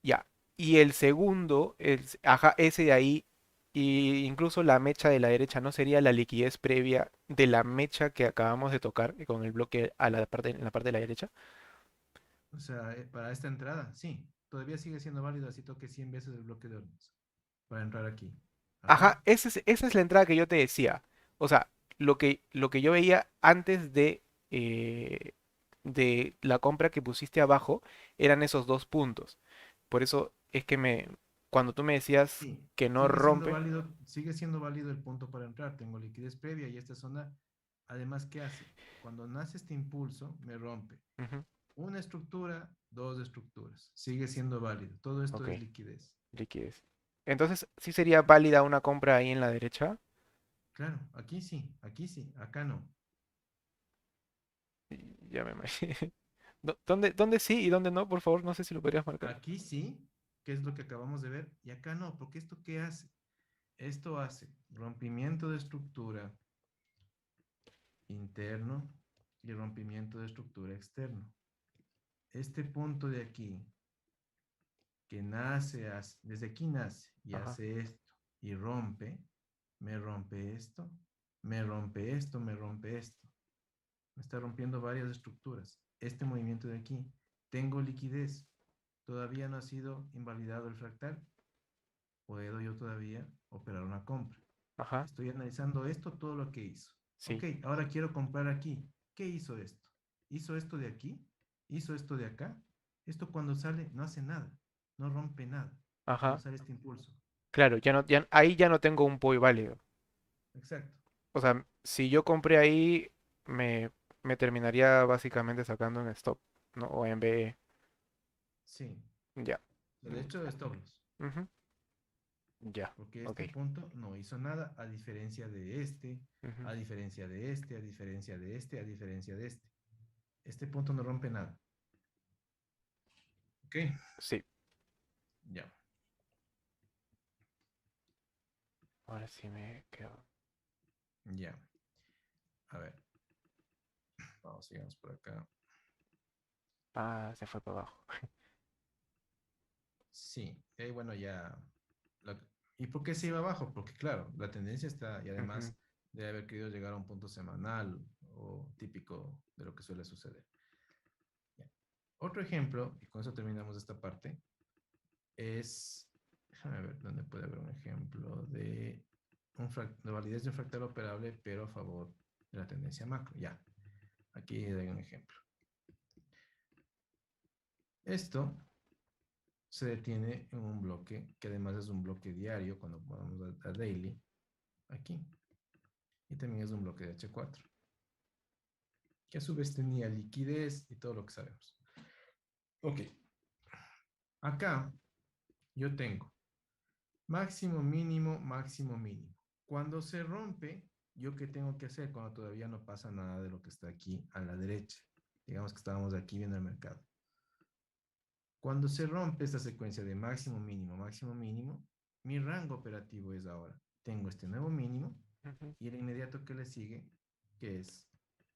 Speaker 1: ya. Y el segundo, ajá, ese de ahí, y incluso la mecha de la derecha no sería la liquidez previa de la mecha que acabamos de tocar con el bloque a la parte, en la parte de la derecha.
Speaker 2: O sea, para esta entrada, sí, todavía sigue siendo válido así toque 100 veces el bloque de órdenes para entrar aquí.
Speaker 1: Ajá,
Speaker 2: Ajá.
Speaker 1: esa es la entrada que yo te decía. O sea, lo que yo veía antes eh, de la compra que pusiste abajo eran esos dos puntos. Por eso es que cuando tú me decías
Speaker 2: Sí,
Speaker 1: que no rompe,
Speaker 2: sigue siendo válido el punto para entrar. Tengo liquidez previa y esta zona, además, ¿qué hace? Cuando nace este impulso, me rompe
Speaker 1: ujú,
Speaker 2: una estructura, dos estructuras. Sigue siendo válido. Todo esto
Speaker 1: ok,
Speaker 2: es liquidez.
Speaker 1: liquidez. Entonces, ¿sí sería válida una compra ahí en la derecha?
Speaker 2: Claro, aquí sí, acá no.
Speaker 1: Ya me imaginé. ¿Dónde sí y dónde no? Por favor, no sé si lo podrías marcar.
Speaker 2: Aquí sí, que es lo que acabamos de ver, y acá no, porque ¿esto qué hace? Esto hace rompimiento de estructura interno y rompimiento de estructura externo. Este punto de aquí, que nace, desde aquí nace y
Speaker 1: Ajá,
Speaker 2: hace esto y rompe, me rompe esto, me rompe esto, me rompe esto. Me está rompiendo varias estructuras. Este movimiento de aquí, tengo liquidez, todavía no ha sido invalidado el fractal, puedo yo todavía operar una compra.
Speaker 1: ajá,
Speaker 2: Estoy analizando esto, todo lo que hizo. Ok,
Speaker 1: sí,
Speaker 2: ahora quiero comprar aquí. ¿Qué hizo esto? ¿Hizo esto de aquí? ¿Hizo esto de acá? Esto cuando sale no hace nada, no rompe nada. Cuando
Speaker 1: ajá.
Speaker 2: sale este impulso.
Speaker 1: Claro, ahí ya no tengo un POI válido.
Speaker 2: Exacto.
Speaker 1: O sea, si yo compré ahí, me, me terminaría básicamente sacando un stop, ¿no? O en BE.
Speaker 2: Sí.
Speaker 1: Ya.
Speaker 2: De hecho, stop loss.
Speaker 1: Ujú, ya.
Speaker 2: Porque
Speaker 1: Ok.
Speaker 2: este punto no hizo nada a diferencia de este,
Speaker 1: Ujú,
Speaker 2: a diferencia de este, a diferencia de este, a diferencia de este. Este punto no rompe nada. Ok.
Speaker 1: sí.
Speaker 2: Ya.
Speaker 1: Ahora sí me quedo.
Speaker 2: Ya. A ver. Vamos, sigamos por acá.
Speaker 1: Ah, se fue para abajo.
Speaker 2: Sí, bueno, ya. la- ¿Y por qué se iba abajo? Porque claro, la tendencia está, y
Speaker 1: Ujú,
Speaker 2: además de haber querido llegar a un punto semanal o típico de lo que suele suceder. Ya. Otro ejemplo, y con eso terminamos esta parte, es, déjame ver dónde puede haber un ejemplo de, de validez de un fractal operable, pero a favor de la tendencia macro. Ya, aquí hay un ejemplo. Esto se detiene en un bloque, que además es un bloque diario cuando vamos a daily, aquí. Y también es un bloque de H4, que a su vez tenía liquidez y todo lo que sabemos. Ok, acá yo tengo máximo, mínimo, máximo, mínimo. Cuando se rompe, ¿yo qué tengo que hacer cuando todavía no pasa nada de lo que está aquí a la derecha? Digamos que estábamos aquí viendo el mercado. Cuando se rompe esta secuencia de máximo, mínimo, máximo, mínimo, mi rango operativo es ahora. Tengo este nuevo mínimo
Speaker 1: ujú,
Speaker 2: y el inmediato que le sigue, que es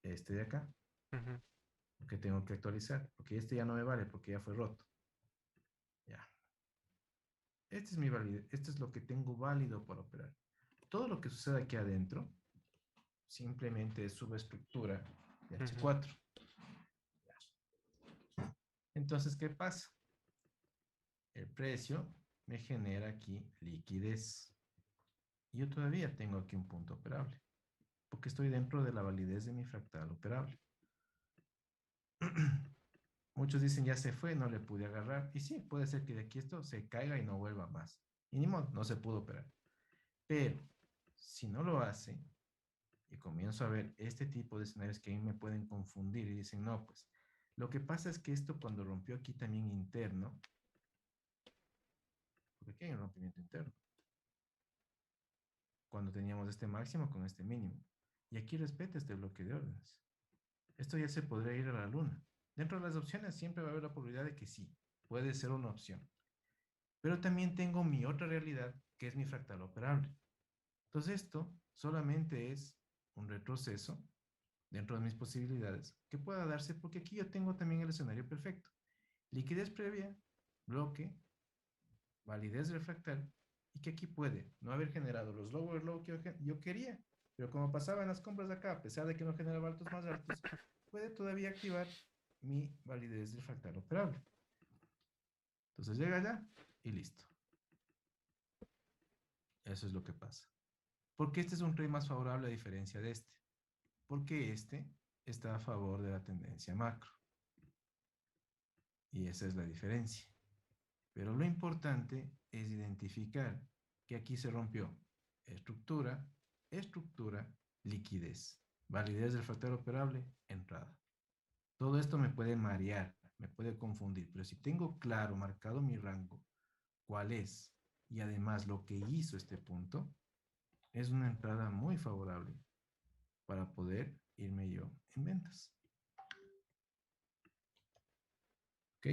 Speaker 2: este de acá,
Speaker 1: ujú,
Speaker 2: que tengo que actualizar, porque este ya no me vale, porque ya fue roto. Ya. Este es mi válido, esto es lo que tengo válido para operar. Todo lo que sucede aquí adentro simplemente es subestructura de
Speaker 1: ujú,
Speaker 2: H4. Entonces, ¿qué pasa? El precio me genera aquí liquidez. Y yo todavía tengo aquí un punto operable, porque estoy dentro de la validez de mi fractal operable. Muchos dicen ya se fue, no le pude agarrar. Y sí, puede ser que de aquí esto se caiga y no vuelva más. Y ni modo, no se pudo operar. Pero si no lo hace y comienzo a ver este tipo de escenarios que a mí me pueden confundir y dicen, no, pues lo que pasa es que esto cuando rompió aquí también interno, porque aquí hay un rompimiento interno, cuando teníamos este máximo con este mínimo. Y aquí respeta este bloque de órdenes. Esto ya se podría ir a la luna. Dentro de las opciones siempre va a haber la probabilidad de que sí, puede ser una opción. Pero también tengo mi otra realidad, que es mi fractal operable. Entonces esto solamente es un retroceso dentro de mis posibilidades, que pueda darse, porque aquí yo tengo también el escenario perfecto. Liquidez previa, bloque, validez refractal, y que aquí puede no haber generado los lower low que yo quería, pero como pasaba en las compras de acá, a pesar de que no generaba altos más altos, puede todavía activar mi validez refractal operable. Entonces llega allá y listo. Eso es lo que pasa. Porque este es un trade más favorable a diferencia de este. Porque este está a favor de la tendencia macro. Y esa es la diferencia. Pero lo importante es identificar que aquí se rompió estructura, estructura, liquidez, validez del factor operable, entrada. Todo esto me puede marear, me puede confundir, pero si tengo claro, marcado mi rango, cuál es, y además lo que hizo este punto, es una entrada muy favorable para poder irme yo en ventas. ¿Ok?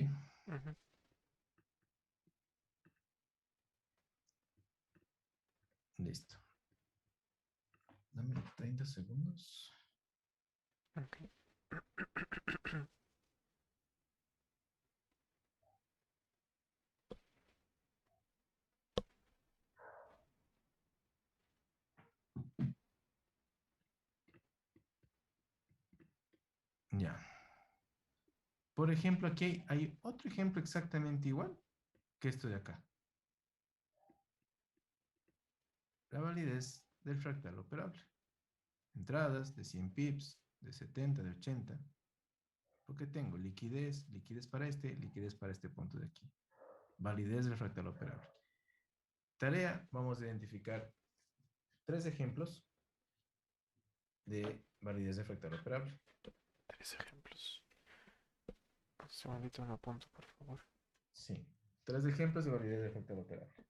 Speaker 1: Ujú.
Speaker 2: Listo. Dame 30 segundos.
Speaker 1: Ok.
Speaker 2: Ya. Por ejemplo, aquí hay otro ejemplo exactamente igual que esto de acá. La validez del fractal operable. Entradas de 100 pips, de 70, de 80. Porque tengo liquidez, liquidez para este punto de aquí. Validez del fractal operable. Tarea, vamos a identificar 3 ejemplos de validez del fractal operable.
Speaker 1: 3 ejemplos. Un segundito, un apunto, por favor.
Speaker 2: Sí, 3 ejemplos de validez del fractal operable.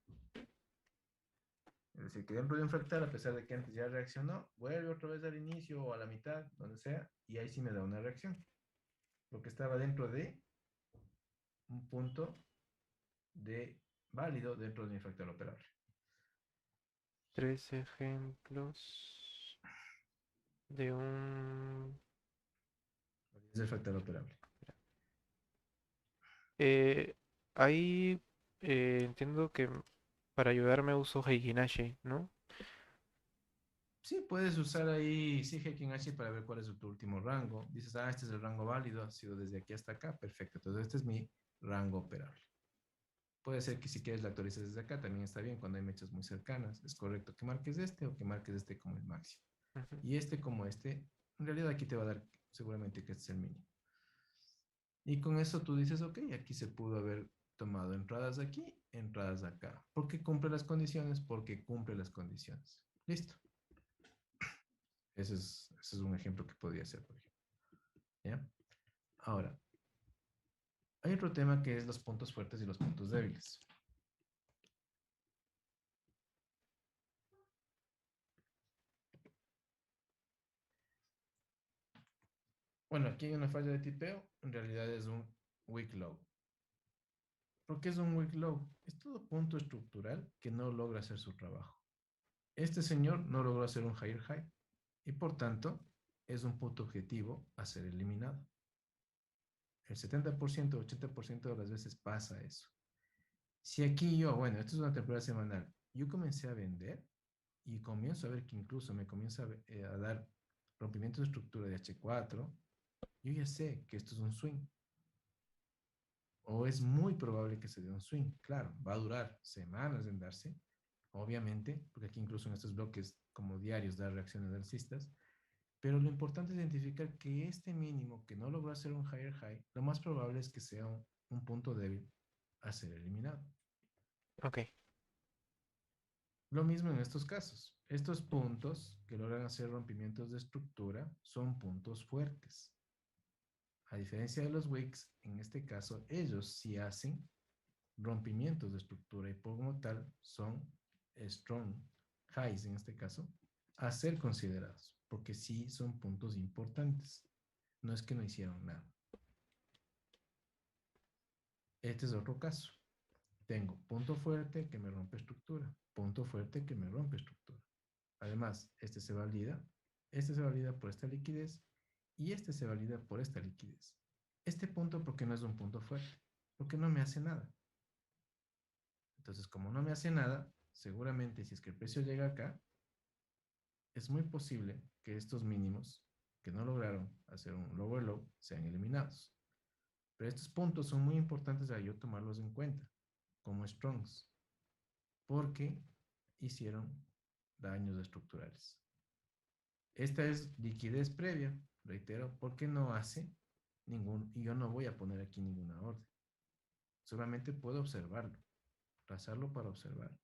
Speaker 2: Es decir, que dentro de un fractal, a pesar de que antes ya reaccionó, vuelve otra vez al inicio o a la mitad, donde sea, y ahí sí me da una reacción. Porque estaba dentro de un punto de válido dentro de mi fractal operable.
Speaker 1: 3 ejemplos de un...
Speaker 2: Es el fractal operable.
Speaker 1: Eh, ahí entiendo que para ayudarme uso Heikinashi, ¿no?
Speaker 2: Sí, puedes usar ahí Heikin H para ver cuál es tu último rango. Dices, este es el rango válido, ha sido desde aquí hasta acá. Perfecto. Entonces, este es mi rango operable. Puede ser que si quieres la actualices desde acá, también está bien cuando hay mechas muy cercanas. Es correcto que marques este o que marques este como el máximo.
Speaker 1: Ujú.
Speaker 2: Y este como este, en realidad aquí te va a dar seguramente que este es el mínimo. Y con eso tú dices, ok, aquí se pudo haber tomado entradas aquí, entradas acá. ¿Por qué cumple las condiciones? Porque cumple las condiciones. Listo. Ese es un ejemplo que podría ser, por ejemplo. ¿Ya? Ahora, hay otro tema que es los puntos fuertes y los puntos débiles. Bueno, aquí hay una falla de tipeo, en realidad es un weak low. ¿Por qué es un weak low? Es todo punto estructural que no logra hacer su trabajo. Este señor no logró hacer un higher high y por tanto es un punto objetivo a ser eliminado. El 70%, 80% de las veces pasa eso. Si aquí yo, bueno, esto es una temporada semanal, yo comencé a vender y comienzo a ver que incluso me comienza a dar rompimiento de estructura de H4, yo ya sé que esto es un swing. O es muy probable que se dé un swing. Claro, va a durar semanas en darse, obviamente, porque aquí incluso en estos bloques como diarios da reacciones alcistas, pero lo importante es identificar que este mínimo que no logró hacer un higher high, lo más probable es que sea un punto débil a ser eliminado.
Speaker 1: Ok,
Speaker 2: Lo mismo en estos casos. Estos puntos que logran hacer rompimientos de estructura son puntos fuertes. A diferencia de los wicks, en este caso, ellos sí hacen rompimientos de estructura y por como tal son strong highs en este caso a ser considerados, porque sí son puntos importantes. No es que no hicieron nada. Este es otro caso. Tengo punto fuerte que me rompe estructura, punto fuerte que me rompe estructura. Además, este se valida por esta liquidez y este se valida por esta liquidez. Este punto, porque no es un punto fuerte, porque no me hace nada. Entonces, como no me hace nada, seguramente si es que el precio llega acá, es muy posible que estos mínimos que no lograron hacer un lower low sean eliminados. Pero estos puntos son muy importantes a yo tomarlos en cuenta como strongs, porque hicieron daños estructurales. Esta es liquidez previa, reitero, porque no hace ningún, y yo no voy a poner aquí ninguna orden. Solamente puedo observarlo, trazarlo para observar.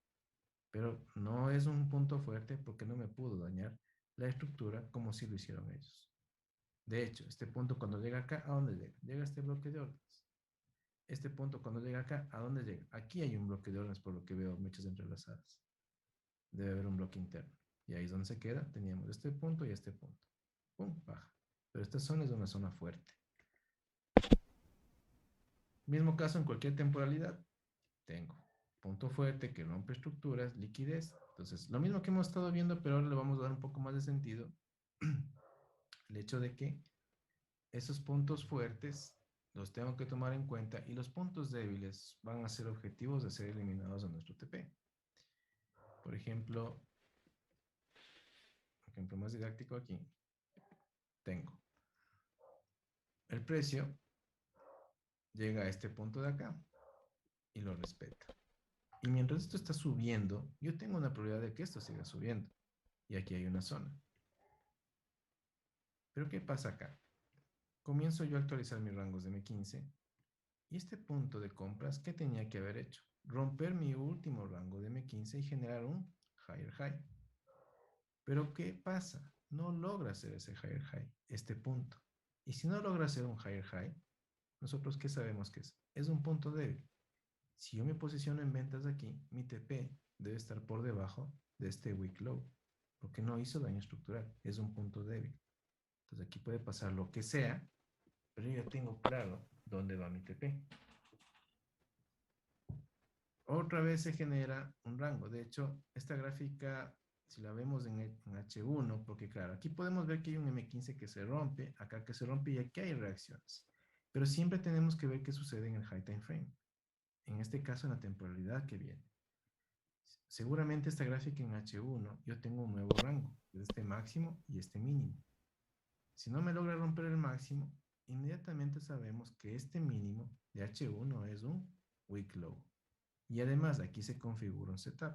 Speaker 2: Pero no es un punto fuerte porque no me pudo dañar la estructura como si lo hicieron ellos. De hecho, este punto cuando llega acá, ¿a dónde llega? Llega a este bloque de órdenes. Este punto cuando llega acá, ¿a dónde llega? Aquí hay un bloque de órdenes por lo que veo mechas entrelazadas. Debe haber un bloque interno. Y ahí es donde se queda. Teníamos este punto y este punto. Pum, baja. Pero esta zona es una zona fuerte. Mismo caso en cualquier temporalidad. Tengo punto fuerte que rompe estructuras, liquidez. Entonces, lo mismo que hemos estado viendo, pero ahora le vamos a dar un poco más de sentido. El hecho de que esos puntos fuertes los tengo que tomar en cuenta y los puntos débiles van a ser objetivos de ser eliminados de nuestro TP. Por ejemplo, más didáctico aquí, tengo el precio llega a este punto de acá y lo respeta. Y mientras esto está subiendo, yo tengo una probabilidad de que esto siga subiendo. Y aquí hay una zona. Pero ¿qué pasa acá? Comienzo yo a actualizar mis rangos de M15 y este punto de compras, ¿qué tenía que haber hecho? Romper mi último rango de M15 y generar un higher high. Pero ¿qué pasa? No logra hacer ese higher high, este punto. Y si no logra hacer un higher high, nosotros ¿qué sabemos que es? Es un punto débil. Si yo me posiciono en ventas aquí, mi TP debe estar por debajo de este weak low, porque no hizo daño estructural, es un punto débil. Entonces aquí puede pasar lo que sea, pero yo tengo claro dónde va mi TP. Otra vez se genera un rango. De hecho, esta gráfica, si la vemos en H1, porque claro, aquí podemos ver que hay un M15 que se rompe, acá que se rompe y aquí hay reacciones. Pero siempre tenemos que ver qué sucede en el high time frame. En este caso, en la temporalidad que viene. Seguramente esta gráfica en H1 yo tengo un nuevo rango, es este máximo y este mínimo. Si no me logra romper el máximo, inmediatamente sabemos que este mínimo de H1 es un weak low. Y además aquí se configura un setup.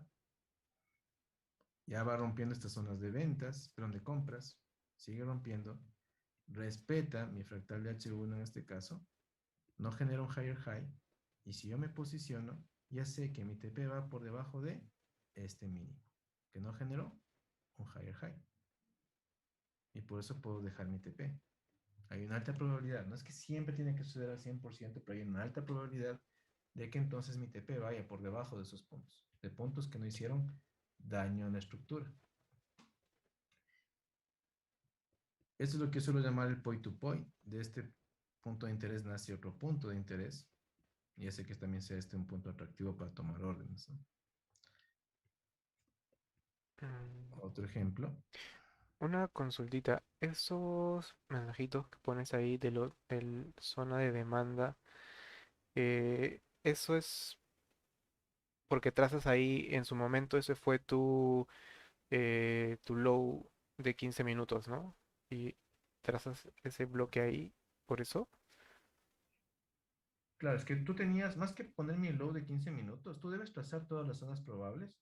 Speaker 2: Ya va rompiendo estas zonas de ventas, perdón, de compras, sigue rompiendo, respeta mi fractal de H1 en este caso, no genera un higher high, y si yo me posiciono, ya sé que mi TP va por debajo de este mínimo, que no generó un higher high. Y por eso puedo dejar mi TP. Hay una alta probabilidad, no es que siempre tiene que suceder al 100%, pero hay una alta probabilidad de que entonces mi TP vaya por debajo de esos puntos, de puntos que no hicieron daño en la estructura. Esto es lo que yo suelo llamar el point to point. De este punto de interés nace otro punto de interés. Y hace que también sea este un punto atractivo para tomar órdenes, ¿no?
Speaker 1: Mm,
Speaker 2: Otro ejemplo.
Speaker 1: Una consultita, esos mensajitos que pones ahí de del zona de demanda, eso es porque trazas ahí en su momento, ese fue tu low de 15 minutos, ¿no? Y trazas ese bloque ahí, por eso.
Speaker 2: Claro, es que tú tenías, más que poner mi low de 15 minutos, tú debes trazar todas las zonas probables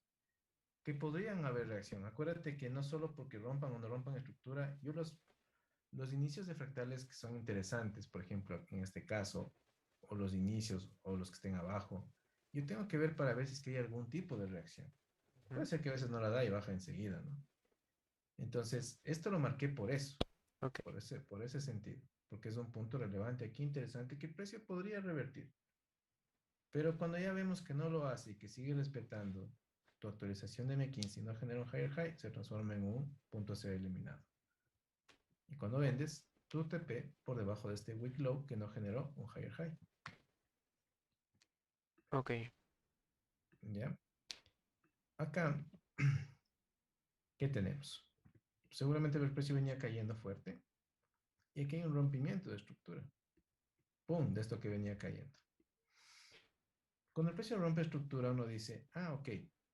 Speaker 2: que podrían haber reacción. Acuérdate que no solo porque rompan o no rompan estructura, yo los inicios de fractales que son interesantes, por ejemplo, en este caso, o los inicios o los que estén abajo, yo tengo que ver para ver si es que hay algún tipo de reacción. Puede
Speaker 1: ¿Mm?
Speaker 2: ser que a veces no la da y baja enseguida, ¿no? Entonces, esto lo marqué por eso,
Speaker 1: Ok,
Speaker 2: por ese sentido, porque es un punto relevante aquí, interesante, que el precio podría revertir. Pero cuando ya vemos que no lo hace y que sigue respetando tu actualización de M15 y no genera un higher high, se transforma en un punto a ser eliminado. Y cuando vendes, tu TP por debajo de este weak low que no generó un higher high.
Speaker 1: ok.
Speaker 2: ¿Ya? Acá, ¿qué tenemos? Seguramente el precio venía cayendo fuerte Y aquí hay un rompimiento de estructura. ¡Pum! De esto que venía cayendo. Cuando el precio rompe estructura, uno dice, ah, ok,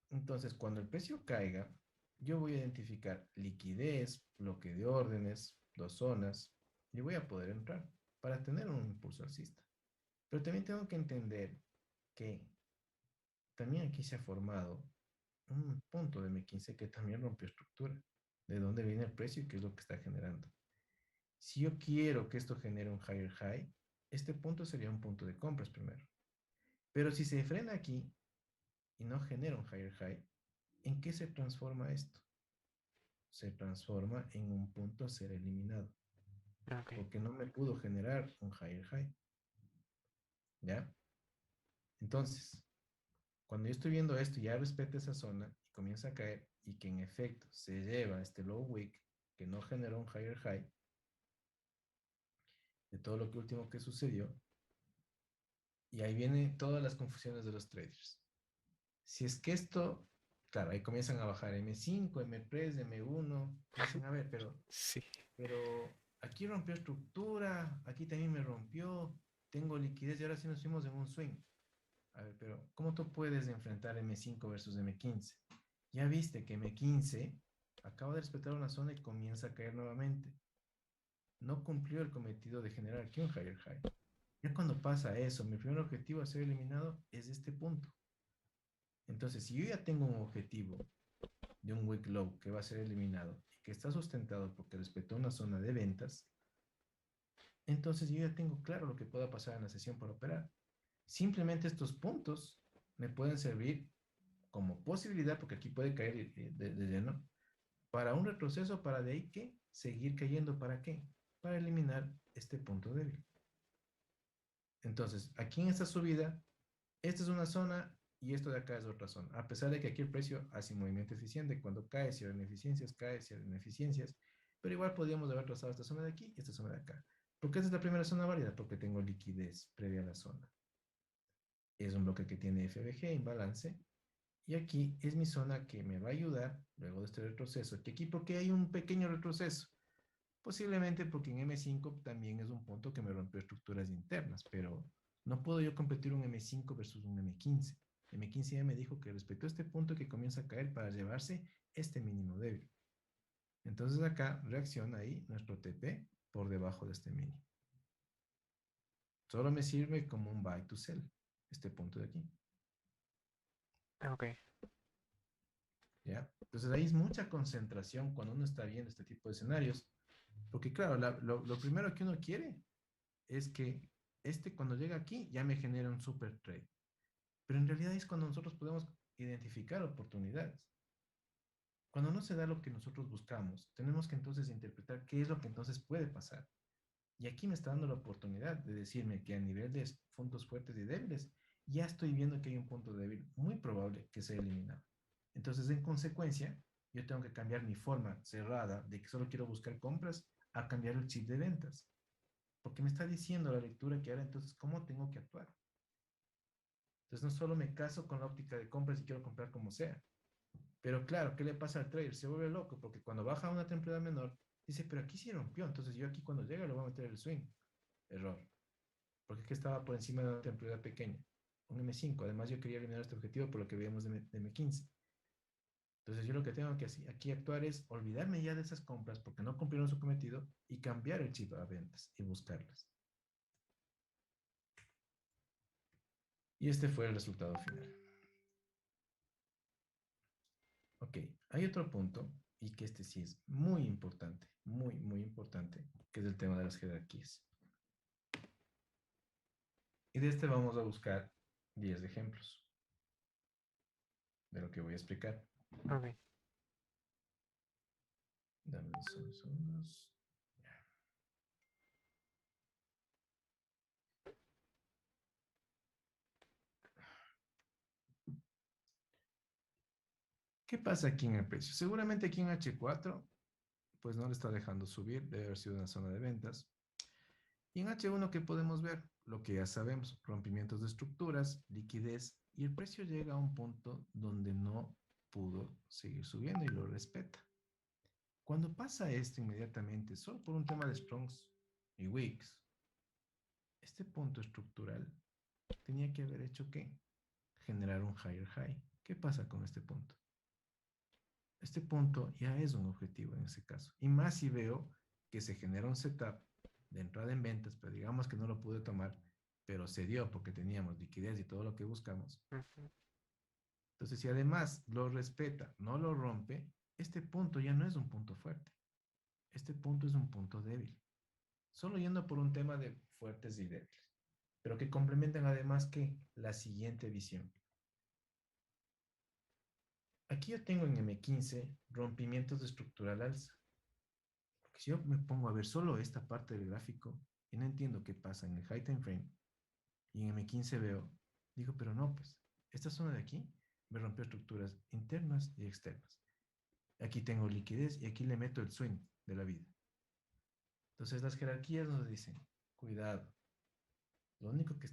Speaker 2: entonces cuando el precio caiga, yo voy a identificar liquidez, bloque de órdenes, dos zonas, y voy a poder entrar para tener un impulso alcista. Pero también tengo que entender que también aquí se ha formado un punto de M15 que también rompió estructura. ¿De dónde viene el precio y qué es lo que está generando? Si yo quiero que esto genere un higher high, este punto sería un punto de compras primero. Pero si se frena aquí y no genera un higher high, ¿en qué se transforma esto? Se transforma en un punto a ser eliminado,
Speaker 1: Ok.
Speaker 2: porque no me pudo generar un higher high. ¿Ya? Entonces, cuando yo estoy viendo esto, ya respeta esa zona y comienza a caer y que en efecto se lleva este low wick que no generó un higher high de todo lo que último que sucedió. Y ahí vienen todas las confusiones de los traders. Si es que esto, claro, ahí comienzan a bajar M5, M3, M1, y dicen, a ver,
Speaker 1: Sí.
Speaker 2: pero aquí rompió estructura, aquí también me rompió, tengo liquidez y ahora sí nos fuimos en un swing. A ver, pero ¿cómo tú puedes enfrentar M5 versus M15? Ya viste que M15 acaba de respetar una zona y comienza a caer nuevamente. No cumplió el cometido de generar aquí un higher high. Ya cuando pasa eso, mi primer objetivo a ser eliminado es este punto. Entonces, si yo ya tengo un objetivo de un wick low que va a ser eliminado y que está sustentado porque respetó una zona de ventas, entonces yo ya tengo claro lo que pueda pasar en la sesión por operar. Simplemente estos puntos me pueden servir como posibilidad, porque aquí puede caer de lleno, para un retroceso, para de ahí que seguir cayendo. ¿Para qué? Para eliminar este punto débil. Entonces, aquí en esta subida, esta es una zona y esto de acá es otra zona. A pesar de que aquí el precio hace un movimiento eficiente, cuando cae, cierra ineficiencias, cae, cierra ineficiencias, pero igual podríamos haber trazado esta zona de aquí y esta zona de acá. ¿Por qué esta es la primera zona válida? Porque tengo liquidez previa a la zona. Es un bloque que tiene FBG, imbalance, y aquí es mi zona que me va a ayudar luego de este retroceso. Que aquí, ¿por qué hay un pequeño retroceso? Posiblemente porque en M5 también es un punto que me rompió estructuras internas, pero no puedo yo competir un M5 versus un M15. M15 ya me dijo que respetó este punto que comienza a caer para llevarse este mínimo débil. Entonces acá reacciona ahí nuestro TP por debajo de este mínimo. Solo me sirve como un buy to sell, este punto de aquí.
Speaker 1: Ok.
Speaker 2: ¿Ya? Entonces ahí es mucha concentración cuando uno está viendo este tipo de escenarios, porque claro, lo primero que uno quiere es que cuando llega aquí ya me genera un super trade, pero en realidad es cuando nosotros podemos identificar oportunidades. Cuando no se da lo que nosotros buscamos, tenemos que entonces interpretar qué es lo que entonces puede pasar. Y aquí me está dando la oportunidad de decirme que a nivel de puntos fuertes y débiles, ya estoy viendo que hay un punto débil muy probable que sea eliminado. Entonces, en consecuencia, yo tengo que cambiar mi forma cerrada de que solo quiero buscar compras a cambiar el chip de ventas. Porque me está diciendo la lectura que ahora entonces, ¿cómo tengo que actuar? Entonces, no solo me caso con la óptica de compras y quiero comprar como sea. Pero claro, ¿qué le pasa al trader? Se vuelve loco porque cuando baja a una temporada menor, dice, pero aquí sí rompió, entonces yo aquí cuando llega le voy a meter el swing. Error. Porque es que estaba por encima de una temporada pequeña, un M5. Además, yo quería eliminar este objetivo por lo que veíamos de M15. Entonces, yo lo que tengo que aquí actuar es olvidarme ya de esas compras porque no cumplieron su cometido y cambiar el chip a ventas y buscarlas. Y este fue el resultado final. Ok, hay otro punto y que este sí es muy importante, muy, muy importante, que es el tema de las jerarquías. Y de este vamos a buscar 10 ejemplos de lo que voy a explicar.
Speaker 1: Ok.
Speaker 2: Dame unos segundos. ¿Qué pasa aquí en el precio? Seguramente aquí en H4, pues no le está dejando subir, debe haber sido una zona de ventas. Y en H1, ¿qué podemos ver? Lo que ya sabemos, rompimientos de estructuras, liquidez, y el precio llega a un punto donde no pudo seguir subiendo y lo respeta. Cuando pasa esto inmediatamente, solo por un tema de Strongs, y wicks, este punto estructural tenía que haber hecho ¿qué? Generar un higher high. ¿Qué pasa con este punto? Este punto ya es un objetivo en ese caso. Y más si veo que se genera un setup de entrada en ventas, pero digamos que no lo pude tomar, pero se dio porque teníamos liquidez y todo lo que buscamos.
Speaker 1: Ujú.
Speaker 2: Entonces, si además lo respeta, no lo rompe, este punto ya no es un punto fuerte. Este punto es un punto débil. Solo yendo por un tema de fuertes y débiles, pero que complementan además que la siguiente visión. Aquí yo tengo en M15 rompimientos de estructural alza. Porque si yo me pongo a ver solo esta parte del gráfico y no entiendo qué pasa en el high time frame y en M15 veo, digo, pero no, pues esta zona de aquí me rompió estructuras internas y externas. Aquí tengo liquidez y aquí le meto el swing de la vida. Entonces las jerarquías nos dicen, cuidado, lo único que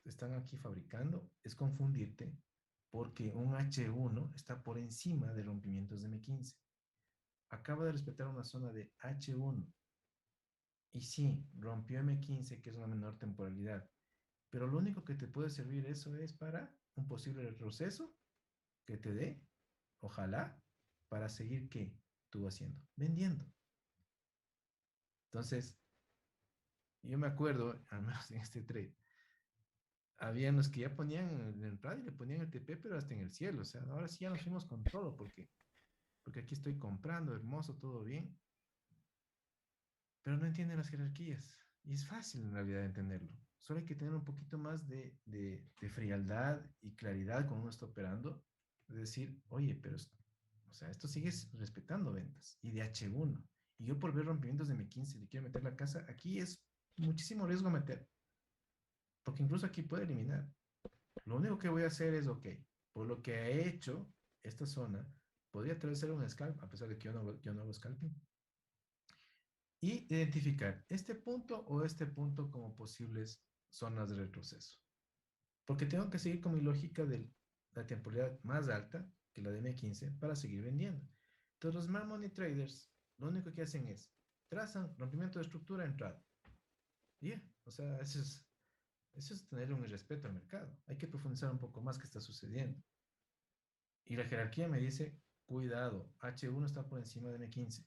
Speaker 2: están aquí fabricando es confundirte porque un H1 está por encima de rompimientos de M15. Acaba de respetar una zona de H1 y sí, rompió M15, que es una menor temporalidad, pero lo único que te puede servir eso es para un posible retroceso que te dé, ojalá, para seguir ¿qué? Tú haciendo, vendiendo. Entonces, yo me acuerdo, al menos en este trade, habían los que ya ponían en el radio y le ponían el TP, pero hasta en el cielo. O sea, ahora sí ya nos fuimos con todo, porque aquí estoy comprando, hermoso, todo bien, pero no entienden las jerarquías. Y es fácil en realidad entenderlo. Solo hay que tener un poquito más de frialdad y claridad cuando uno está operando. Es decir, oye, pero, o sea, esto sigues respetando ventas y de H1. Y yo por ver rompimientos de M15 le quiero meter la casa, aquí es muchísimo riesgo meter, porque incluso aquí puede eliminar. Lo único que voy a hacer es, ok, por lo que he hecho, esta zona podría tal vez ser un scalp, a pesar de que yo no hago scalping, y identificar este punto o este punto como posibles zonas de retroceso. Porque tengo que seguir con mi lógica de la temporalidad más alta que la de M15 para seguir vendiendo. Entonces los smart money traders lo único que hacen es trazan rompimiento de estructura, entrada. Y yeah, o sea, eso es tener un respeto al mercado. Hay que profundizar un poco más qué está sucediendo. Y la jerarquía me dice, cuidado, H1 está por encima de M15.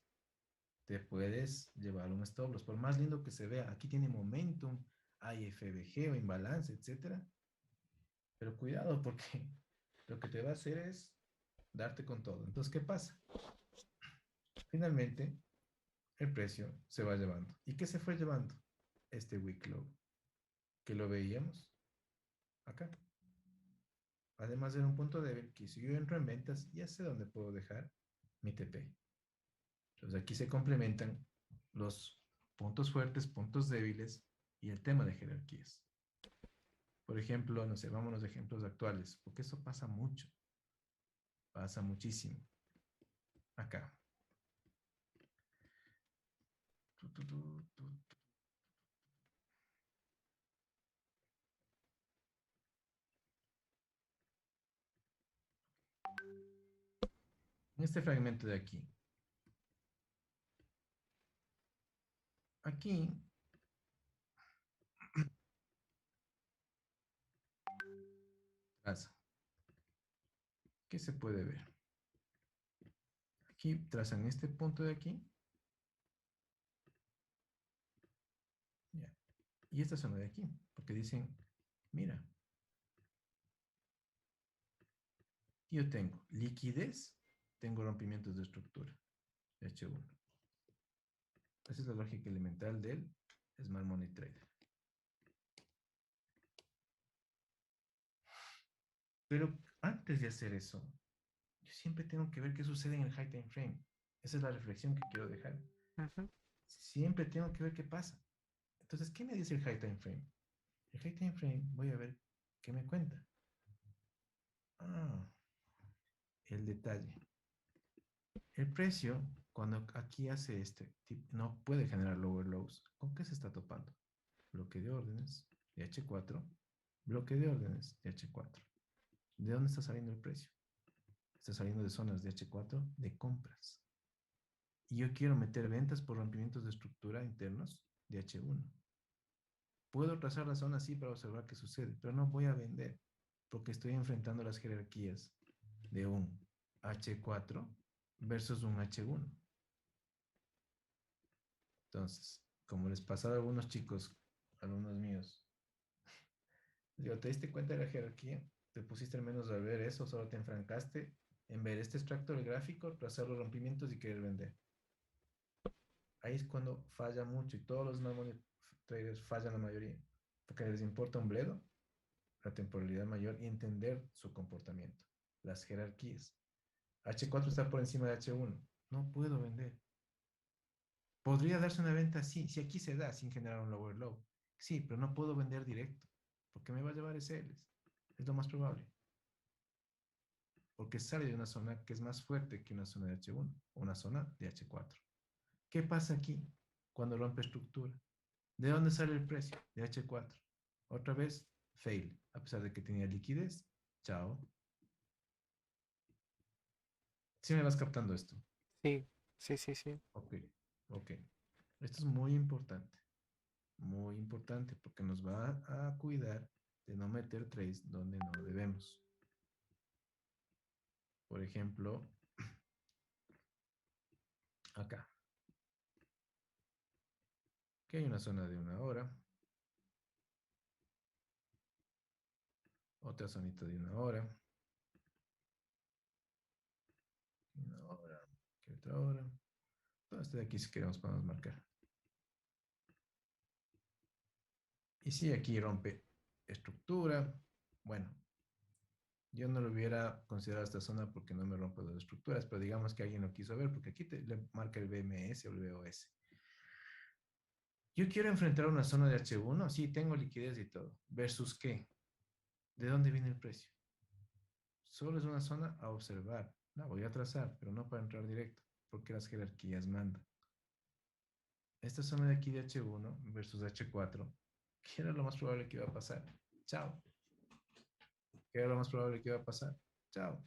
Speaker 2: Te puedes llevar un stop loss. Por más lindo que se vea, aquí tiene momentum, hay FBG o imbalance, etcétera. Pero cuidado porque lo que te va a hacer es darte con todo. Entonces, ¿qué pasa? Finalmente, el precio se va llevando. ¿Y qué se fue llevando? Este wick low, que lo veíamos acá. Además de un punto débil, que si yo entro en ventas, ya sé dónde puedo dejar mi TP. Entonces aquí se complementan los puntos fuertes, puntos débiles y el tema de jerarquías. Por ejemplo, no sé, vámonos de ejemplos actuales, porque eso pasa mucho, pasa muchísimo. Acá. En este fragmento de aquí. Aquí traza. ¿Qué se puede ver? Aquí trazan este punto de aquí. Ya. Y esta zona de aquí, porque dicen, mira, yo tengo liquidez, tengo rompimientos de estructura, H1. Esa es la lógica elemental del Smart Money Trader. Pero antes de hacer eso, yo siempre tengo que ver qué sucede en el high time frame. Esa es la reflexión que quiero dejar.
Speaker 1: Ujú.
Speaker 2: Siempre tengo que ver qué pasa. Entonces, ¿qué me dice el high time frame? El high time frame, voy a ver qué me cuenta. Ah, el detalle. El precio, cuando aquí hace este, no puede generar lower lows. ¿Con qué se está topando? Bloque de órdenes de H4, bloque de órdenes de H4. ¿De dónde está saliendo el precio? Está saliendo de zonas de H4 de compras. y yo quiero meter ventas por rompimientos de estructura internos de H1. Puedo trazar la zona así para observar qué sucede, pero no voy a vender porque estoy enfrentando las jerarquías de un H4 versus un H1. Entonces, como les pasaba a algunos chicos, alumnos míos, digo, ¿te diste cuenta de la jerarquía? ¿Te pusiste al menos a ver eso? ¿Solo te enfrancaste en ver este extracto del gráfico, trazar los rompimientos y querer vender? Ahí es cuando falla mucho y todos los smart money traders fallan la mayoría, porque les importa un bledo la temporalidad mayor y entender su comportamiento, las jerarquías. H4 está por encima de H1. No puedo vender. Podría darse una venta así, si aquí se da sin generar un lower low. Sí, pero no puedo vender directo, porque me va a llevar SLs. Es lo más probable, porque sale de una zona que es más fuerte que una zona de H1, una zona de H4. ¿Qué pasa aquí cuando rompe estructura? ¿De dónde sale el precio? De H4. Otra vez, fail. A pesar de que tenía liquidez, chao. Si me vas captando esto.
Speaker 1: Sí, sí, sí, sí.
Speaker 2: Ok, ok. Esto es muy importante porque nos va a cuidar de no meter trades donde no debemos. Por ejemplo, acá. Aquí hay una zona de una hora, otra zonita de una hora, aquí otra hora. Todo esto de aquí si queremos podemos marcar. Y si aquí rompe estructura, bueno, yo no lo hubiera considerado esta zona porque no me rompe las estructuras, pero digamos que alguien lo quiso ver porque aquí le marca el BMS o el BOS. Yo quiero enfrentar una zona de H1, sí, tengo liquidez y todo. ¿Versus qué? ¿De dónde viene el precio? Solo es una zona a observar. La voy a trazar, pero no para entrar directo, porque las jerarquías mandan. Esta zona de aquí de H1 versus H4, ¿qué era lo más probable que iba a pasar? Chao. ¿Qué era lo más probable que iba a pasar? Chao.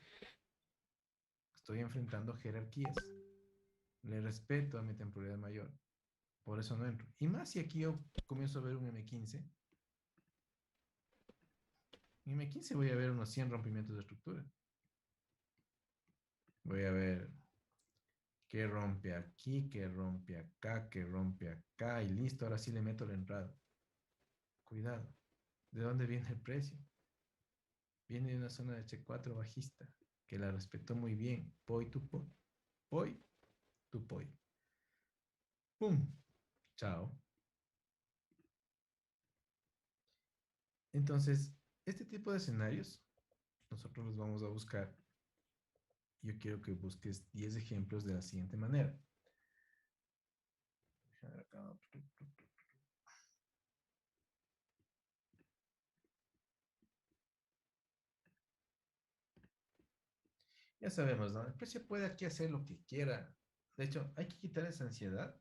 Speaker 2: Estoy enfrentando jerarquías. Le respeto a mi temporalidad mayor. Por eso no entro. Y más si aquí yo comienzo a ver un M15. En M15 voy a ver unos 100 rompimientos de estructura. Voy a ver qué rompe aquí, qué rompe acá, qué rompe acá. Y listo, ahora sí le meto la entrada. Cuidado. ¿De dónde viene el precio? Viene de una zona de H4 bajista, que la respetó muy bien. Poi tu poi. Poi tu poi. ¡Pum! Chao. Entonces, este tipo de escenarios, nosotros los vamos a buscar. Yo quiero que busques 10 ejemplos de la siguiente manera. Ya sabemos, ¿no? El precio puede aquí hacer lo que quiera. De hecho, hay que quitar esa ansiedad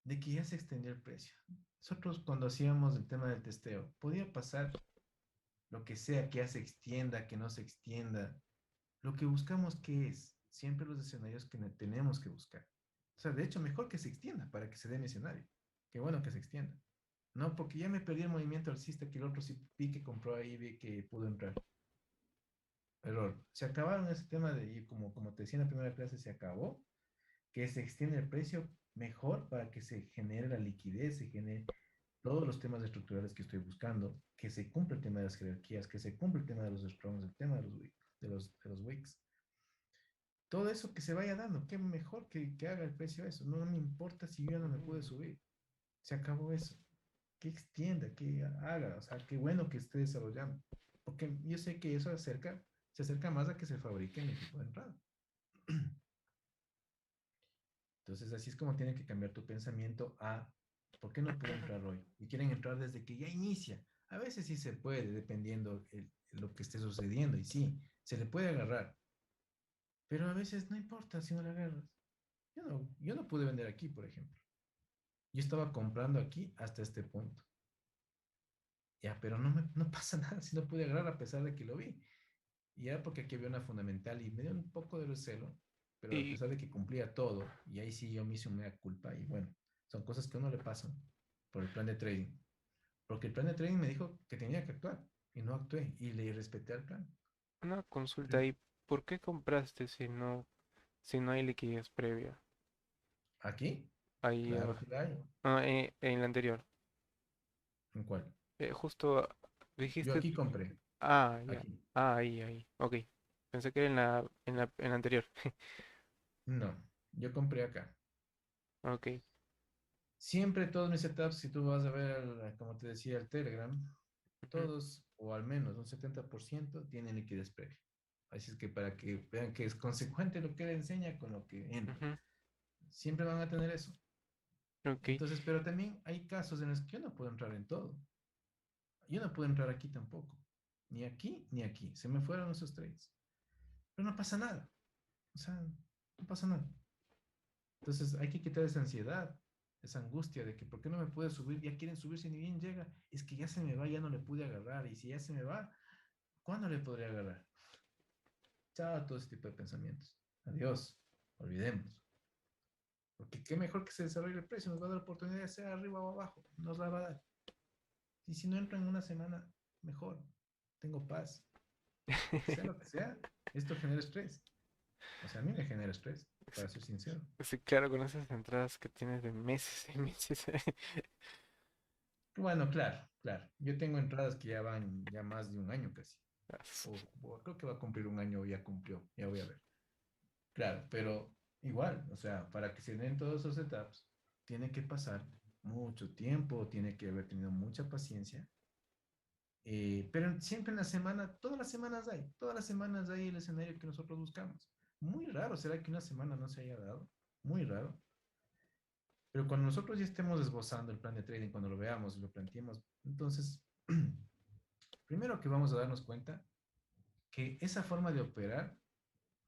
Speaker 2: de que ya se extendió el precio. Nosotros cuando hacíamos el tema del testeo, podía pasar lo que sea, que ya se extienda, que no se extienda. Lo que buscamos, ¿qué es? Siempre los escenarios que tenemos que buscar. O sea, de hecho, mejor que se extienda para que se dé mi escenario. Qué bueno que se extienda. No, porque ya me perdí el movimiento alcista que el otro sí vi que compró ahí, vi que pudo entrar. Error. Se acabaron ese tema de, y como te decía en la primera clase, se acabó. Que se extiende el precio mejor para que se genere la liquidez, se genere todos los temas estructurales que estoy buscando, que se cumpla el tema de las jerarquías, que se cumpla el tema de los strongs, el tema de los, de los wicks. Todo eso que se vaya dando, qué mejor que haga el precio eso. No me importa si yo no me pude subir. Se acabó eso. Que extienda, que haga, o sea, qué bueno que esté desarrollando. Porque yo sé que eso se acerca más a que se fabrique mi tipo de entrada. Entonces, así es como tiene que cambiar tu pensamiento a, ¿por qué no puedo entrar hoy? Y quieren entrar desde que ya inicia. A veces sí se puede, dependiendo lo que esté sucediendo. Y sí, se le puede agarrar. Pero a veces no importa si no le agarras. Yo no pude vender aquí, por ejemplo. Yo estaba comprando aquí hasta este punto. Ya, pero no pasa nada si no pude agarrar a pesar de que lo vi. Y era porque aquí había una fundamental y me dio un poco de recelo pero a
Speaker 1: Y
Speaker 2: pesar de que cumplía todo, y ahí sí yo me hice un mea culpa, y bueno, son cosas que a uno le pasan por el plan de trading, porque el plan de trading me dijo que tenía que actuar, y no actué, y le respeté al plan.
Speaker 1: una consulta
Speaker 2: Pero
Speaker 1: ahí, ¿por qué compraste si no hay liquidez previa?
Speaker 2: aquí,
Speaker 1: Ahí
Speaker 2: claro
Speaker 1: abajo.
Speaker 2: que la hay.
Speaker 1: Ah, en la anterior.
Speaker 2: ¿En cuál?
Speaker 1: Justo
Speaker 2: Yo
Speaker 1: dijiste,
Speaker 2: aquí compré,
Speaker 1: ya.
Speaker 2: aquí.
Speaker 1: Ah, ahí. Ok. Pensé que era en la anterior.
Speaker 2: No, yo compré acá.
Speaker 1: Ok.
Speaker 2: Siempre todos mis setups, si tú vas a ver, como te decía, el Telegram,
Speaker 1: Ujú,
Speaker 2: todos, o al menos un 70%, tienen liquidez previa. Así es que para que vean que es consecuente lo que él enseña con lo que entra.
Speaker 1: ujú,
Speaker 2: Siempre van a tener eso.
Speaker 1: ok.
Speaker 2: Entonces, pero también hay casos en los que yo no puedo entrar en todo. Yo no puedo entrar aquí tampoco. Ni aquí, ni aquí. Se me fueron esos trades. Pero no pasa nada. O sea, no pasa nada. Entonces hay que quitar esa ansiedad, esa angustia de que ¿por qué no me puede subir? Ya quieren subirse ni bien llega. Es que ya se me va, ya no le pude agarrar. Y si ya se me va, ¿cuándo le podré agarrar? Chao, todo ese tipo de pensamientos. Adiós. Olvidemos. Porque qué mejor que se desarrolle el precio. Nos va a dar la oportunidad de sea arriba o abajo. Nos la va a dar. Y si no entro en una semana, mejor. Tengo paz. Porque sea lo que sea, esto genera estrés. O sea, a mí me genera estrés,
Speaker 1: Sí,
Speaker 2: para ser sincero.
Speaker 1: sí, claro, con esas entradas que tienes de meses y meses.
Speaker 2: Bueno, claro, claro. Yo tengo entradas que ya van ya más de un año casi. O creo que va a cumplir un año o ya cumplió. Ya voy a ver. Claro, pero igual, o sea, para que se den todos esos setups, tiene que pasar mucho tiempo, tiene que haber tenido mucha paciencia. Pero siempre en la semana, todas las semanas hay el escenario que nosotros buscamos. Muy raro, ¿será que una semana no se haya dado? Muy raro. Pero cuando nosotros ya estemos esbozando el plan de trading, cuando lo veamos y lo planteemos, entonces, primero que vamos a darnos cuenta que esa forma de operar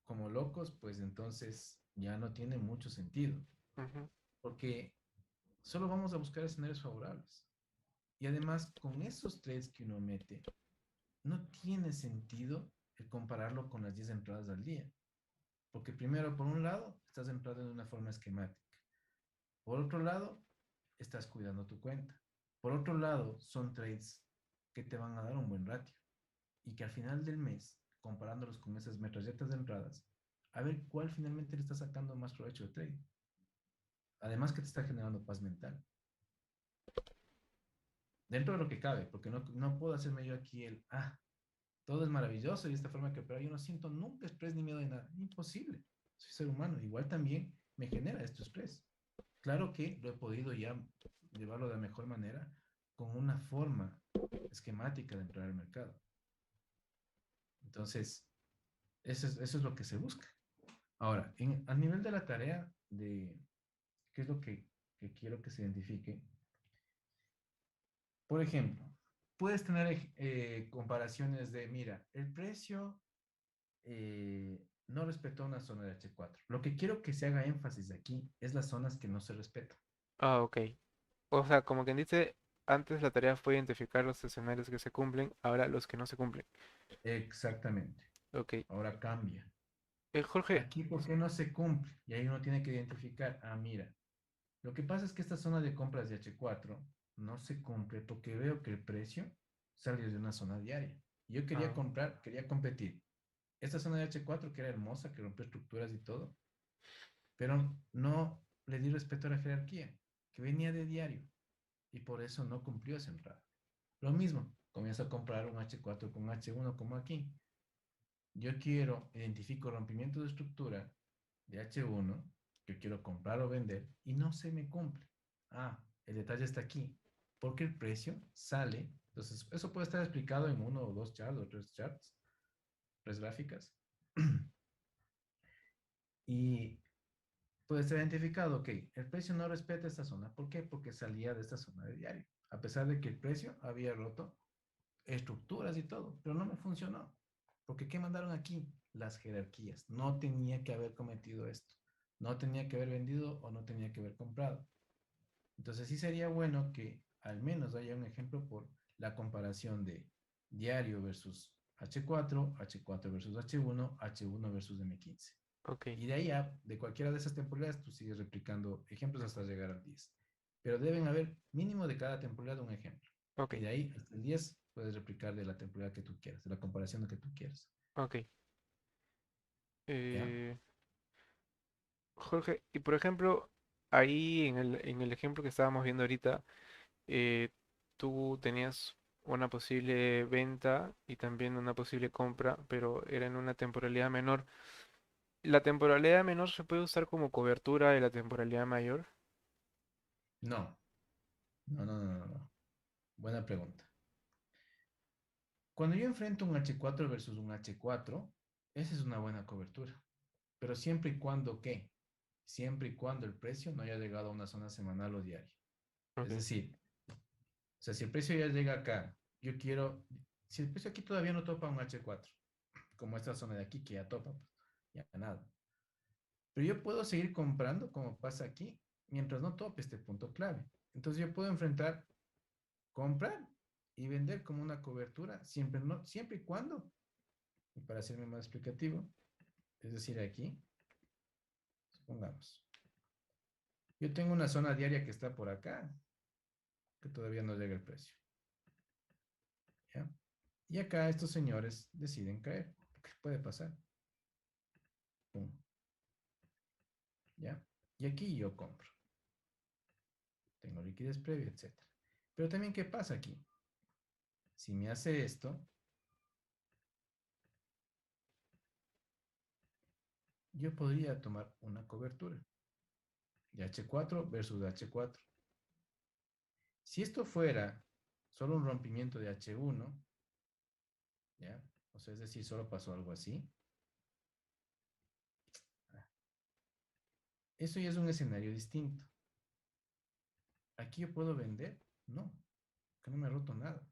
Speaker 2: como locos, pues entonces ya no tiene mucho sentido,
Speaker 1: Ujú,
Speaker 2: porque solo vamos a buscar escenarios favorables. Y además, con esos trades que uno mete, no tiene sentido el compararlo con las 10 entradas al día. Porque primero, por un lado, estás entrando de una forma esquemática. Por otro lado, estás cuidando tu cuenta. Por otro lado, son trades que te van a dar un buen ratio y que al final del mes, comparándolos con esas metralletas de entradas, a ver cuál finalmente le está sacando más provecho de trade. Además que te está generando paz mental. Dentro de lo que cabe, porque no puedo hacerme yo aquí todo es maravilloso y esta forma que opera, yo no siento nunca estrés ni miedo de nada. Imposible. Soy ser humano. Igual también me genera esto estrés. Claro que lo he podido ya llevarlo de la mejor manera con una forma esquemática de entrar al mercado. Entonces, eso es lo que se busca. Ahora, a nivel de la tarea de qué es lo que quiero que se identifique, por ejemplo, puedes tener comparaciones de, mira, el precio no respetó una zona de H4. Lo que quiero que se haga énfasis aquí es las zonas que no se respetan.
Speaker 1: ah, ok. O sea, como quien dice, antes la tarea fue identificar los escenarios que se cumplen, ahora los que no se cumplen.
Speaker 2: Exactamente.
Speaker 1: Ok.
Speaker 2: Ahora cambia.
Speaker 1: Jorge,
Speaker 2: Aquí, ¿por qué no se cumple? Y ahí uno tiene que identificar, mira, lo que pasa es que esta zona de compras de H4 no se cumple porque veo que el precio sale de una zona diaria. Yo quería
Speaker 1: ah,
Speaker 2: comprar, quería competir. Esta zona de H4 que era hermosa, que rompió estructuras y todo, pero no le di respeto a la jerarquía, que venía de diario, y por eso no cumplió esa entrada. Lo mismo, comienzo a comprar un H4 con H1 como aquí. Yo quiero, identifico rompimiento de estructura de H1, que quiero comprar o vender, y no se me cumple. El detalle está aquí, porque el precio sale. Entonces, eso puede estar explicado en uno o dos charts o tres charts, tres gráficas. Y puede ser identificado, ok, el precio no respeta esta zona. ¿Por qué? Porque salía de esta zona de diario. A pesar de que el precio había roto estructuras y todo, pero no me funcionó. Porque ¿qué mandaron aquí? Las jerarquías. No tenía que haber cometido esto. No tenía que haber vendido o no tenía que haber comprado. Entonces sí sería bueno que al menos haya un ejemplo por la comparación de diario versus H4, H4 versus H1, H1 versus M15.
Speaker 1: Ok,
Speaker 2: Y de ahí de cualquiera de esas temporalidades, tú sigues replicando ejemplos hasta llegar al 10. Pero deben haber mínimo de cada temporalidad un ejemplo.
Speaker 1: ok,
Speaker 2: Y de ahí hasta el 10 puedes replicar de la temporalidad que tú quieras, de la comparación que tú quieras.
Speaker 1: ok.
Speaker 2: ¿Ya?
Speaker 1: Eh, Jorge, y por ejemplo, ahí en el ejemplo que estábamos viendo ahorita, eh, tú tenías una posible venta y también una posible compra, pero era en una temporalidad menor. ¿La temporalidad menor se puede usar como cobertura de la temporalidad mayor?
Speaker 2: No, no. Buena pregunta. Cuando yo enfrento un H4 versus un H4, esa es una buena cobertura. Pero siempre y cuando, ¿qué? Siempre y cuando el precio no haya llegado a una zona semanal o diaria. Es
Speaker 1: Ok,
Speaker 2: decir, o sea, si el precio ya llega acá, yo quiero, si el precio aquí todavía no topa un H4, como esta zona de aquí que ya topa, pues, ya nada. Pero yo puedo seguir comprando como pasa aquí mientras no tope este punto clave. Entonces yo puedo enfrentar, comprar y vender como una cobertura, siempre, no, siempre y cuando, y para hacerme más explicativo, es decir, aquí, supongamos, yo tengo una zona diaria que está por acá, que todavía no llega el precio. ¿Ya? Y acá estos señores deciden caer. ¿Qué puede pasar? Pum, ¿ya? Y aquí yo compro. Tengo liquidez previa, etcétera. Pero también, ¿qué pasa aquí? Si me hace esto, yo podría tomar una cobertura de H4 versus H4. Si esto fuera solo un rompimiento de H1, ¿ya? O sea, es decir, solo pasó algo así. Eso ya es un escenario distinto. ¿Aquí yo puedo vender? No, que no me he roto nada.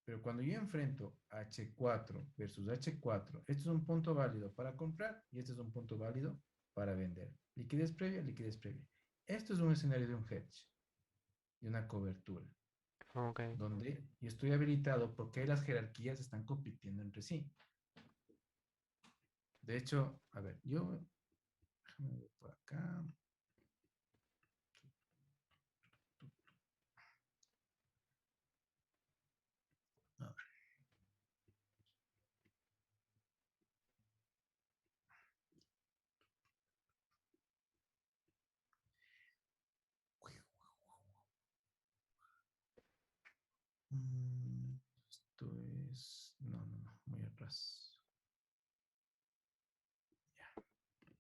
Speaker 2: Pero cuando yo enfrento H4 versus H4, este es un punto válido para comprar y este es un punto válido para vender. Liquidez previa, liquidez previa. Esto es un escenario de un hedge, de una cobertura,
Speaker 1: ok.
Speaker 2: donde yo estoy habilitado porque las jerarquías están compitiendo entre sí. De hecho, a ver, déjame ver por acá. A ver, esto es, no, muy atrás. Ya,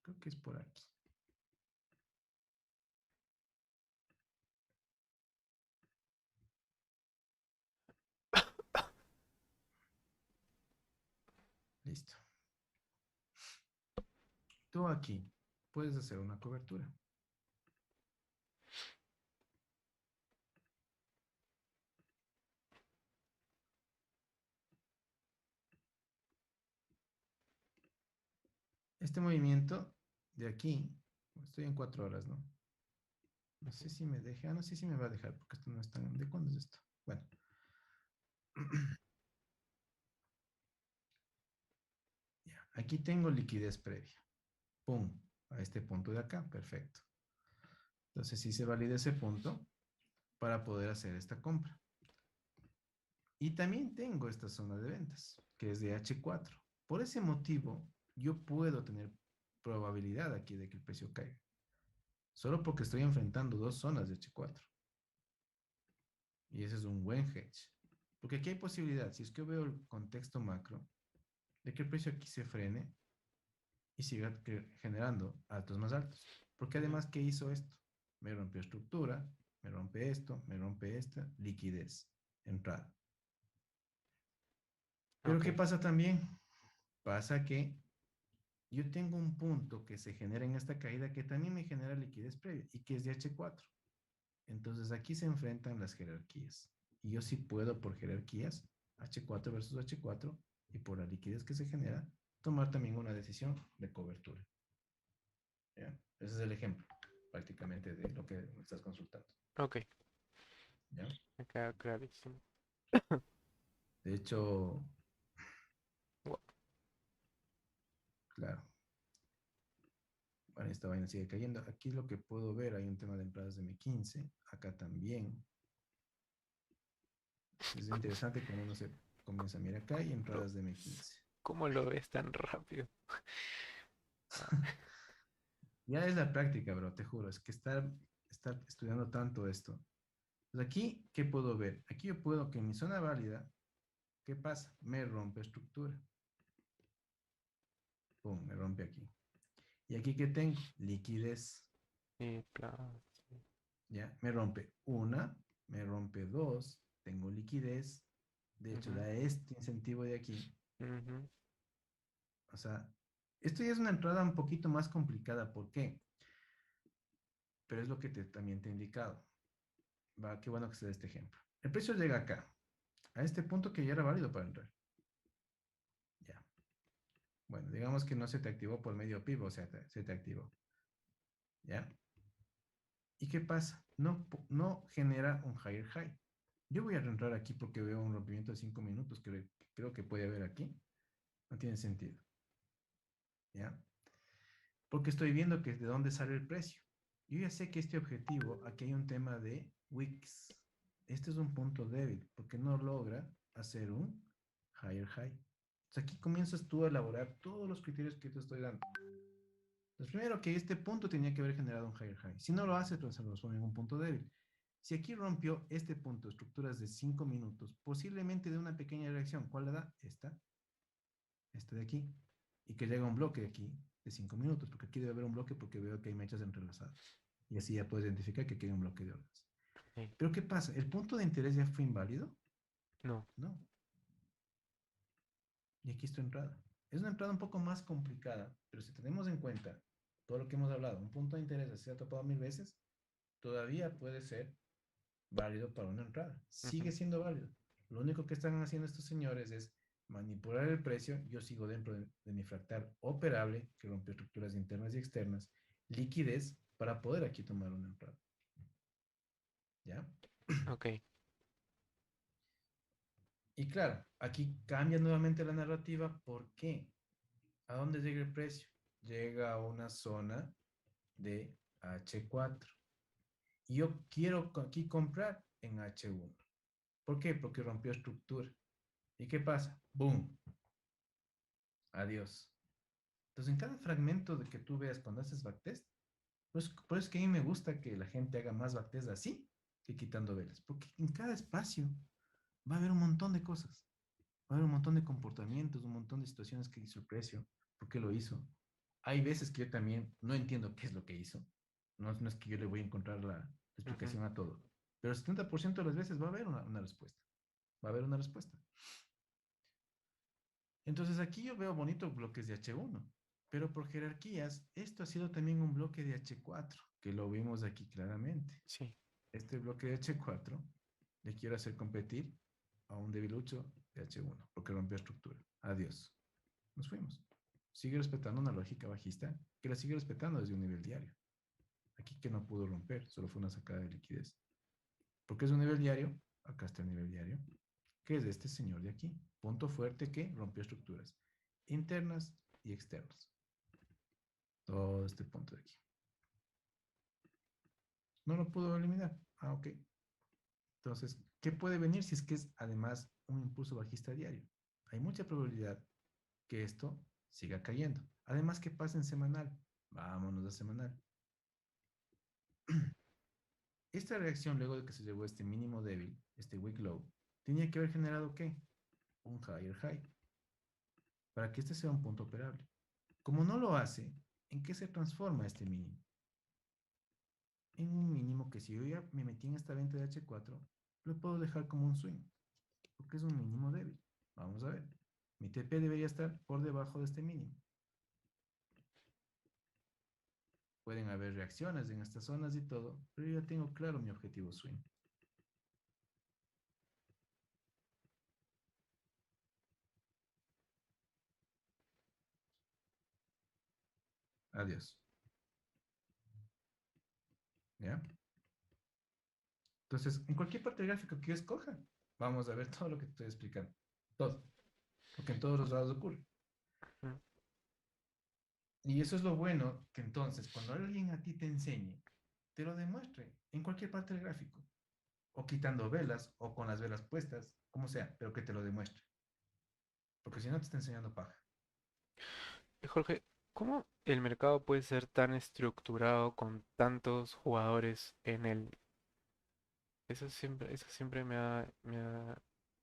Speaker 2: creo que es por aquí. Listo. Tú aquí puedes hacer una cobertura. Este movimiento de aquí, estoy en 4 horas, ¿no? No sé si me deja, no sé si me va a dejar, porque esto no es tan... ¿De cuándo es esto? Bueno, ya, aquí tengo liquidez previa. ¡Pum! A este punto de acá, perfecto. Entonces sí se valida ese punto para poder hacer esta compra. Y también tengo esta zona de ventas, que es de H4. Por ese motivo, yo puedo tener probabilidad aquí de que el precio caiga. Solo porque estoy enfrentando dos zonas de H4. Y ese es un buen hedge. Porque aquí hay posibilidad, si es que veo el contexto macro, de que el precio aquí se frene y siga generando altos más altos. Porque
Speaker 1: Ujú,
Speaker 2: además, ¿qué hizo esto? Me rompió estructura, me rompe esto, me rompe esta, liquidez, entrada. Pero
Speaker 1: ok,
Speaker 2: ¿qué pasa también? Pasa que yo tengo un punto que se genera en esta caída que también me genera liquidez previa y que es de H4. Entonces aquí se enfrentan las jerarquías. Y yo sí puedo por jerarquías, H4 versus H4, y por la liquidez que se genera, tomar también una decisión de cobertura. ¿Ya? Ese es el ejemplo prácticamente de lo que me estás consultando.
Speaker 1: ok,
Speaker 2: ¿Ya?
Speaker 1: me queda clarísimo.
Speaker 2: De hecho,
Speaker 1: Gua-
Speaker 2: Claro. Bueno, esta vaina sigue cayendo. Aquí lo que puedo ver, hay un tema de entradas de M15. Acá también. Es interesante cuando uno se comienza a mirar acá hay
Speaker 1: Bro,
Speaker 2: entradas de M15.
Speaker 1: ¿cómo lo ves tan rápido? Ah,
Speaker 2: Ya es la práctica, bro, te juro. Es que estar estudiando tanto esto. Pues aquí, ¿qué puedo ver? Aquí yo puedo que en mi zona válida, ¿qué pasa? Me rompe estructura. Pum, me rompe aquí. ¿Y aquí qué tengo? Liquidez.
Speaker 1: sí, claro, sí.
Speaker 2: ¿Ya? Me rompe una, me rompe dos, tengo liquidez. De hecho,
Speaker 1: Ujú,
Speaker 2: da este incentivo de aquí.
Speaker 1: ujú,
Speaker 2: O sea, esto ya es una entrada un poquito más complicada. ¿Por qué? Pero es lo que también te he indicado. Va, qué bueno que se dé este ejemplo. El precio llega acá, a este punto que ya era válido para entrar. Ya. Bueno, digamos que no se te activó por medio PIB, o sea, se te activó. ¿Ya? ¿Y qué pasa? No genera un higher high. Yo voy a entrar aquí porque veo un rompimiento de 5 minutos que creo que puede haber aquí. No tiene sentido. ¿Ya? Porque estoy viendo que de dónde sale el precio. Yo ya sé que este objetivo, aquí hay un tema de wicks. Este es un punto débil porque no logra hacer un higher high. Entonces aquí comienzas tú a elaborar todos los criterios que te estoy dando. Entonces, primero que este punto tenía que haber generado un higher high. Si no lo hace, entonces se lo en un punto débil. Si aquí rompió este punto, estructuras de 5 minutos, posiblemente de una pequeña reacción, ¿cuál le da? Esta de aquí. Y que llega un bloque de aquí de 5 minutos, porque aquí debe haber un bloque porque veo que hay mechas entrelazadas. Y así ya puedes identificar que aquí hay un bloque de órdenes.
Speaker 1: sí.
Speaker 2: Pero ¿qué pasa? ¿El punto de interés ya fue inválido?
Speaker 1: No,
Speaker 2: No. Y aquí es tu entrada. Es una entrada un poco más complicada, pero si tenemos en cuenta todo lo que hemos hablado, un punto de interés se ha topado 1000 veces, todavía puede ser válido para una entrada.
Speaker 1: ujú,
Speaker 2: Sigue siendo válido. Lo único que están haciendo estos señores es manipular el precio. Yo sigo dentro de mi fractal operable, que rompe estructuras internas y externas, liquidez para poder aquí tomar una entrada. ¿Ya?
Speaker 1: ok,
Speaker 2: Y claro, aquí cambia nuevamente la narrativa. ¿Por qué? ¿A dónde llega el precio? Llega a una zona de H4. Y yo quiero aquí comprar en H1. ¿Por qué? Porque rompió estructura. ¿Y qué pasa? ¡Boom! Adiós. Entonces, en cada fragmento de que tú veas cuando haces backtest, pues por eso es que a mí me gusta que la gente haga más backtest así que quitando velas. Porque en cada espacio va a haber un montón de cosas. Va a haber un montón de comportamientos, un montón de situaciones que hizo el precio, por qué lo hizo. Hay veces que yo también no entiendo qué es lo que hizo. No es que yo le voy a encontrar la
Speaker 1: ujú,
Speaker 2: explicación a todo. Pero el 70% de las veces va a haber una respuesta. Va a haber una respuesta. Entonces aquí yo veo bonitos bloques de H1, pero por jerarquías, esto ha sido también un bloque de H4, que lo vimos aquí claramente.
Speaker 1: sí,
Speaker 2: Este bloque de H4 le quiero hacer competir a un debilucho de H1, porque rompió estructura. Adiós. Nos fuimos. Sigue respetando una lógica bajista que la sigue respetando desde un nivel diario. Aquí que no pudo romper, solo fue una sacada de liquidez. ¿Por qué es un nivel diario? Acá está el nivel diario, que es de este señor de aquí. Punto fuerte que rompió estructuras internas y externas. Todo este punto de aquí. No lo pudo eliminar. Ah, ok. Entonces, ¿qué puede venir si es que es además un impulso bajista diario? Hay mucha probabilidad que esto siga cayendo. Además, que pase en semanal. Vámonos a semanal. Esta reacción, luego de que se llegó a este mínimo débil, este weak low, tenía que haber generado ¿qué? Un higher high, para que este sea un punto operable. Como no lo hace, ¿en qué se transforma este mínimo? En un mínimo que si yo ya me metí en esta venta de H4, lo puedo dejar como un swing, porque es un mínimo débil. Vamos a ver. Mi TP debería estar por debajo de este mínimo. Pueden haber reacciones en estas zonas y todo, pero yo ya tengo claro mi objetivo swing. Adiós. ¿Ya? Entonces, en cualquier parte del gráfico que yo escoja, vamos a ver todo lo que te estoy explicando. Todo. Porque en todos los lados ocurre.
Speaker 1: ujú,
Speaker 2: Y eso es lo bueno, que entonces cuando alguien a ti te enseñe, te lo demuestre en cualquier parte del gráfico, o quitando velas, o con las velas puestas, como sea, pero que te lo demuestre, porque si no te está enseñando paja.
Speaker 1: Jorge, ¿cómo el mercado puede ser tan estructurado con tantos jugadores en él? Eso siempre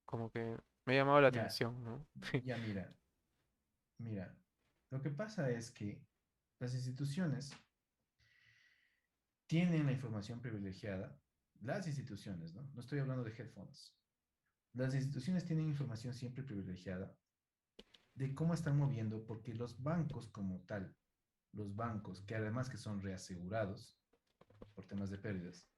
Speaker 1: como que me ha llamado la
Speaker 2: Ya,
Speaker 1: atención, ¿no?
Speaker 2: ya mira, lo que pasa es que las instituciones tienen la información privilegiada, las instituciones, ¿no? No estoy hablando de hedge funds. Las instituciones tienen información siempre privilegiada de cómo están moviendo, porque los bancos como tal, los bancos que además que son reasegurados por temas de pérdidas,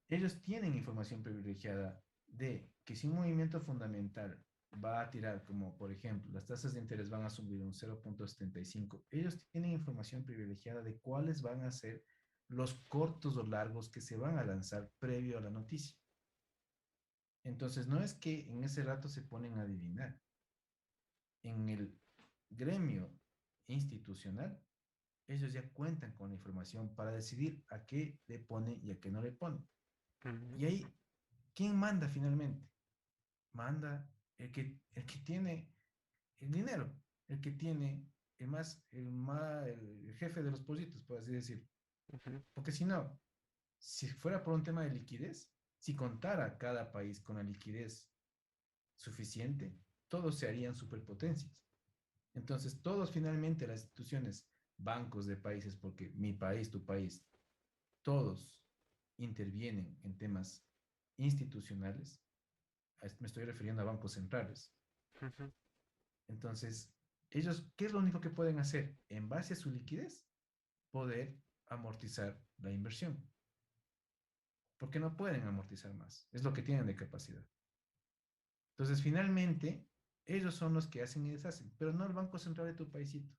Speaker 2: ellos tienen información privilegiada de que si un movimiento fundamental va a tirar, como por ejemplo las tasas de interés van a subir un 0,75, ellos tienen información privilegiada de cuáles van a ser los cortos o largos que se van a lanzar previo a la noticia. Entonces, no es que en ese rato se ponen a adivinar. En el gremio institucional, ellos ya cuentan con la información para decidir a qué le pone y a qué no le pone.
Speaker 1: Mm,
Speaker 2: Y ahí, ¿quién manda finalmente? Manda el que tiene el dinero, el que tiene el jefe de los pollitos, por así decir.
Speaker 1: ujú,
Speaker 2: Porque si no, si fuera por un tema de liquidez, si contara cada país con la liquidez suficiente, todos se harían superpotencias. Entonces, todos finalmente, las instituciones, bancos de países, porque mi país, tu país, todos intervienen en temas institucionales. Me estoy refiriendo a bancos centrales.
Speaker 1: ujú,
Speaker 2: Entonces, ellos, ¿qué es lo único que pueden hacer? En base a su liquidez, poder amortizar la inversión, porque no pueden amortizar más. Es lo que tienen de capacidad. Entonces, finalmente, ellos son los que hacen y deshacen, pero no el Banco Central de tu paísito.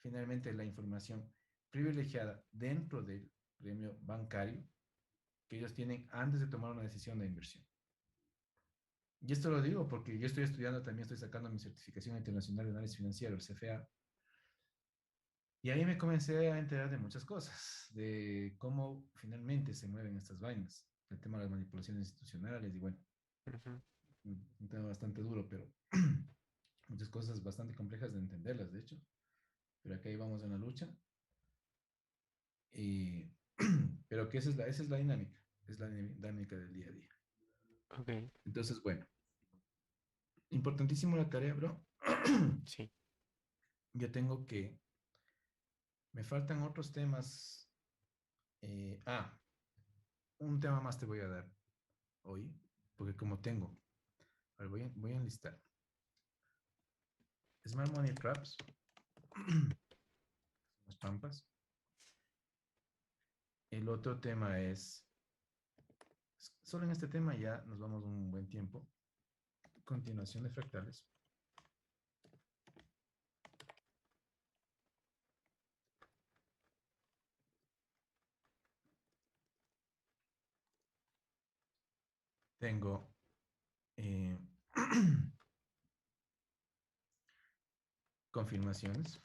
Speaker 2: Finalmente, la información privilegiada dentro del gremio bancario que ellos tienen antes de tomar una decisión de inversión. Y esto lo digo porque yo estoy estudiando, también estoy sacando mi certificación internacional de análisis financiero, el CFA, y ahí me comencé a enterar de muchas cosas, de cómo finalmente se mueven estas vainas, el tema de las manipulaciones institucionales, y bueno,
Speaker 1: ujú.
Speaker 2: un tema bastante duro, pero muchas cosas bastante complejas de entenderlas, de hecho, pero acá vamos en la lucha. Y, pero que esa es la dinámica, es la dinámica del día a día.
Speaker 1: Ok,
Speaker 2: Entonces, bueno, importantísimo la tarea, bro.
Speaker 1: sí,
Speaker 2: Yo tengo que, me faltan otros temas. eh, ah, un tema más te voy a dar hoy, porque como tengo, a ver, voy a enlistar. Smart Money Traps, las trampas. El otro tema es, solo en este tema ya nos vamos un buen tiempo. Continuación de fractales. Tengo eh, confirmaciones,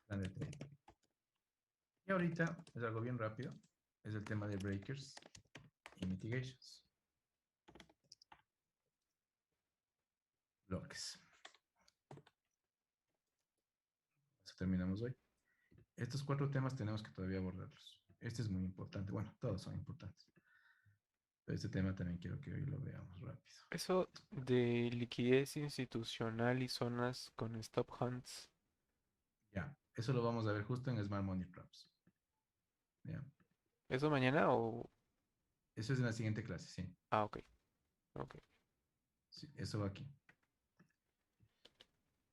Speaker 2: plan de trade. Y ahorita es algo bien rápido, es el tema de breakers y mitigations. Bloques. Eso terminamos hoy. Estos cuatro temas tenemos que todavía abordarlos. Este es muy importante. Bueno, todos son importantes. Pero este tema también quiero que hoy lo veamos rápido.
Speaker 1: eso de liquidez institucional y zonas con stop hunts,
Speaker 2: Ya, eso lo vamos a ver justo en Smart Money Traps. Ya,
Speaker 1: ¿eso mañana o...?
Speaker 2: eso es en la siguiente clase, sí.
Speaker 1: Ah, ok, ok.
Speaker 2: Sí, eso va aquí.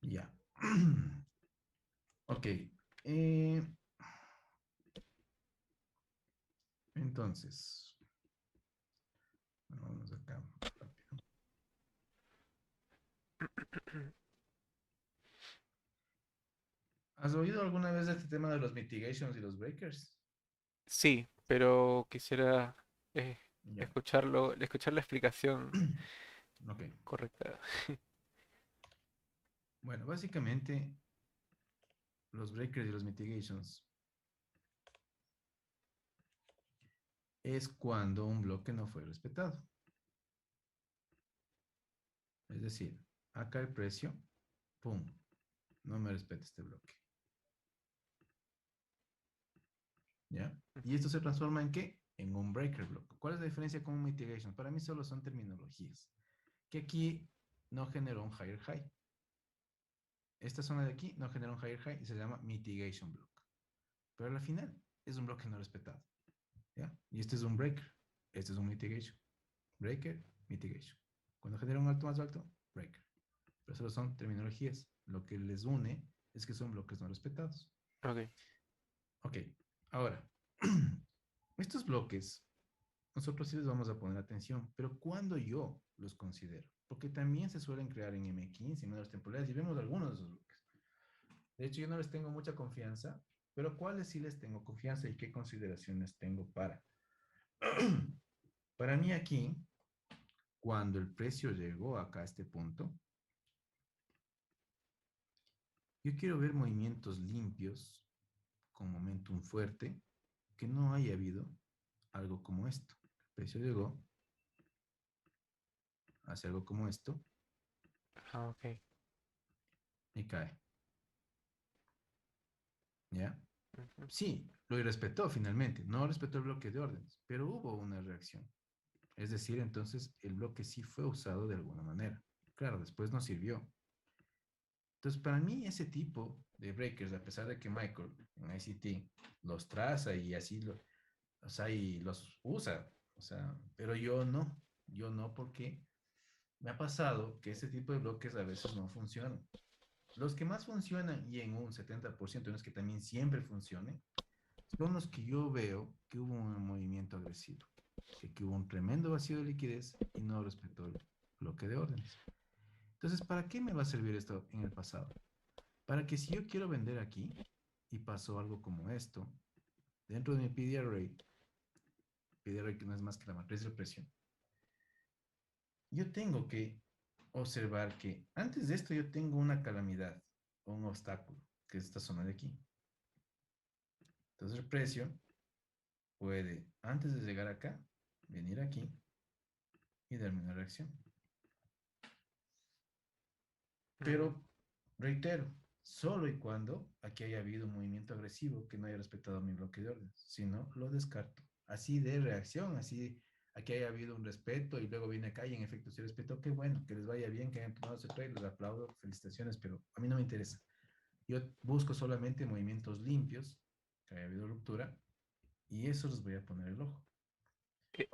Speaker 2: Ya. Ok. Entonces, bueno, vamos acá rápido. ¿Has oído alguna vez de este tema de los mitigations y los breakers?
Speaker 1: Sí, pero quisiera eh,
Speaker 2: Ya.
Speaker 1: escuchar la explicación
Speaker 2: Ok.
Speaker 1: correcta.
Speaker 2: Bueno, básicamente los breakers y los mitigations es cuando un bloque no fue respetado. Es decir, acá el precio, pum, no me respeta este bloque. ¿Ya? ¿Y esto se transforma en qué? En un breaker block. ¿Cuál es la diferencia con un mitigation? Para mí solo son terminologías. Que aquí no generó un higher high. Esta zona de aquí no genera un higher high y se llama mitigation block. Pero al final es un bloque no respetado. ¿Ya? Y este es un breaker. Este es un mitigation. Breaker, mitigation. Cuando genera un alto más alto, breaker. Pero solo son terminologías. Lo que les une es que son bloques no respetados.
Speaker 1: Ok.
Speaker 2: Ok, ahora, estos bloques, nosotros sí les vamos a poner atención, pero ¿cuándo yo los considero? Porque también se suelen crear en M15 y menores temporales y vemos algunos de esos bloques. De hecho, yo no les tengo mucha confianza, pero ¿cuáles sí les tengo confianza y qué consideraciones tengo para? Para mí aquí, cuando el precio llegó acá a este punto, yo quiero ver movimientos limpios con momentum fuerte, que no haya habido algo como esto. El precio llegó, hace algo como esto
Speaker 1: Ah, ok.
Speaker 2: y cae. ¿Ya?
Speaker 1: Ujú.
Speaker 2: Sí, lo irrespetó finalmente, no respetó el bloque de órdenes, pero hubo una reacción. Es decir, entonces el bloque sí fue usado de alguna manera. Claro, después no sirvió. Entonces, para mí ese tipo de breakers, a pesar de que Michael en ICT los traza y así o sea, y los usa, o sea, pero yo no porque me ha pasado que ese tipo de bloques a veces no funcionan. Los que más funcionan y en un 70% en los que también siempre funcionen, son los que yo veo que hubo un movimiento agresivo, que hubo un tremendo vacío de liquidez y no respetó el bloque de órdenes. Entonces, ¿para qué me va a servir esto en el pasado? Para que si yo quiero vender aquí y pasó algo como esto, dentro de mi PD array que no es más que la matriz de presión, yo tengo que observar que antes de esto yo tengo una calamidad o un obstáculo, que es esta zona de aquí. Entonces el precio puede, antes de llegar acá, venir aquí y darme una reacción.
Speaker 1: Mm,
Speaker 2: Pero, reitero, solo y cuando aquí haya habido un movimiento agresivo que no haya respetado mi bloque de órdenes. Si no, lo descarto. Así de reacción, así aquí haya habido un respeto y luego viene acá y en efecto se respetó. Qué bueno, que les vaya bien, que hayan tomado ese trade, les aplaudo, felicitaciones, pero a mí no me interesa. Yo busco solamente movimientos limpios, que haya habido ruptura, y eso les voy a poner el ojo.
Speaker 1: e-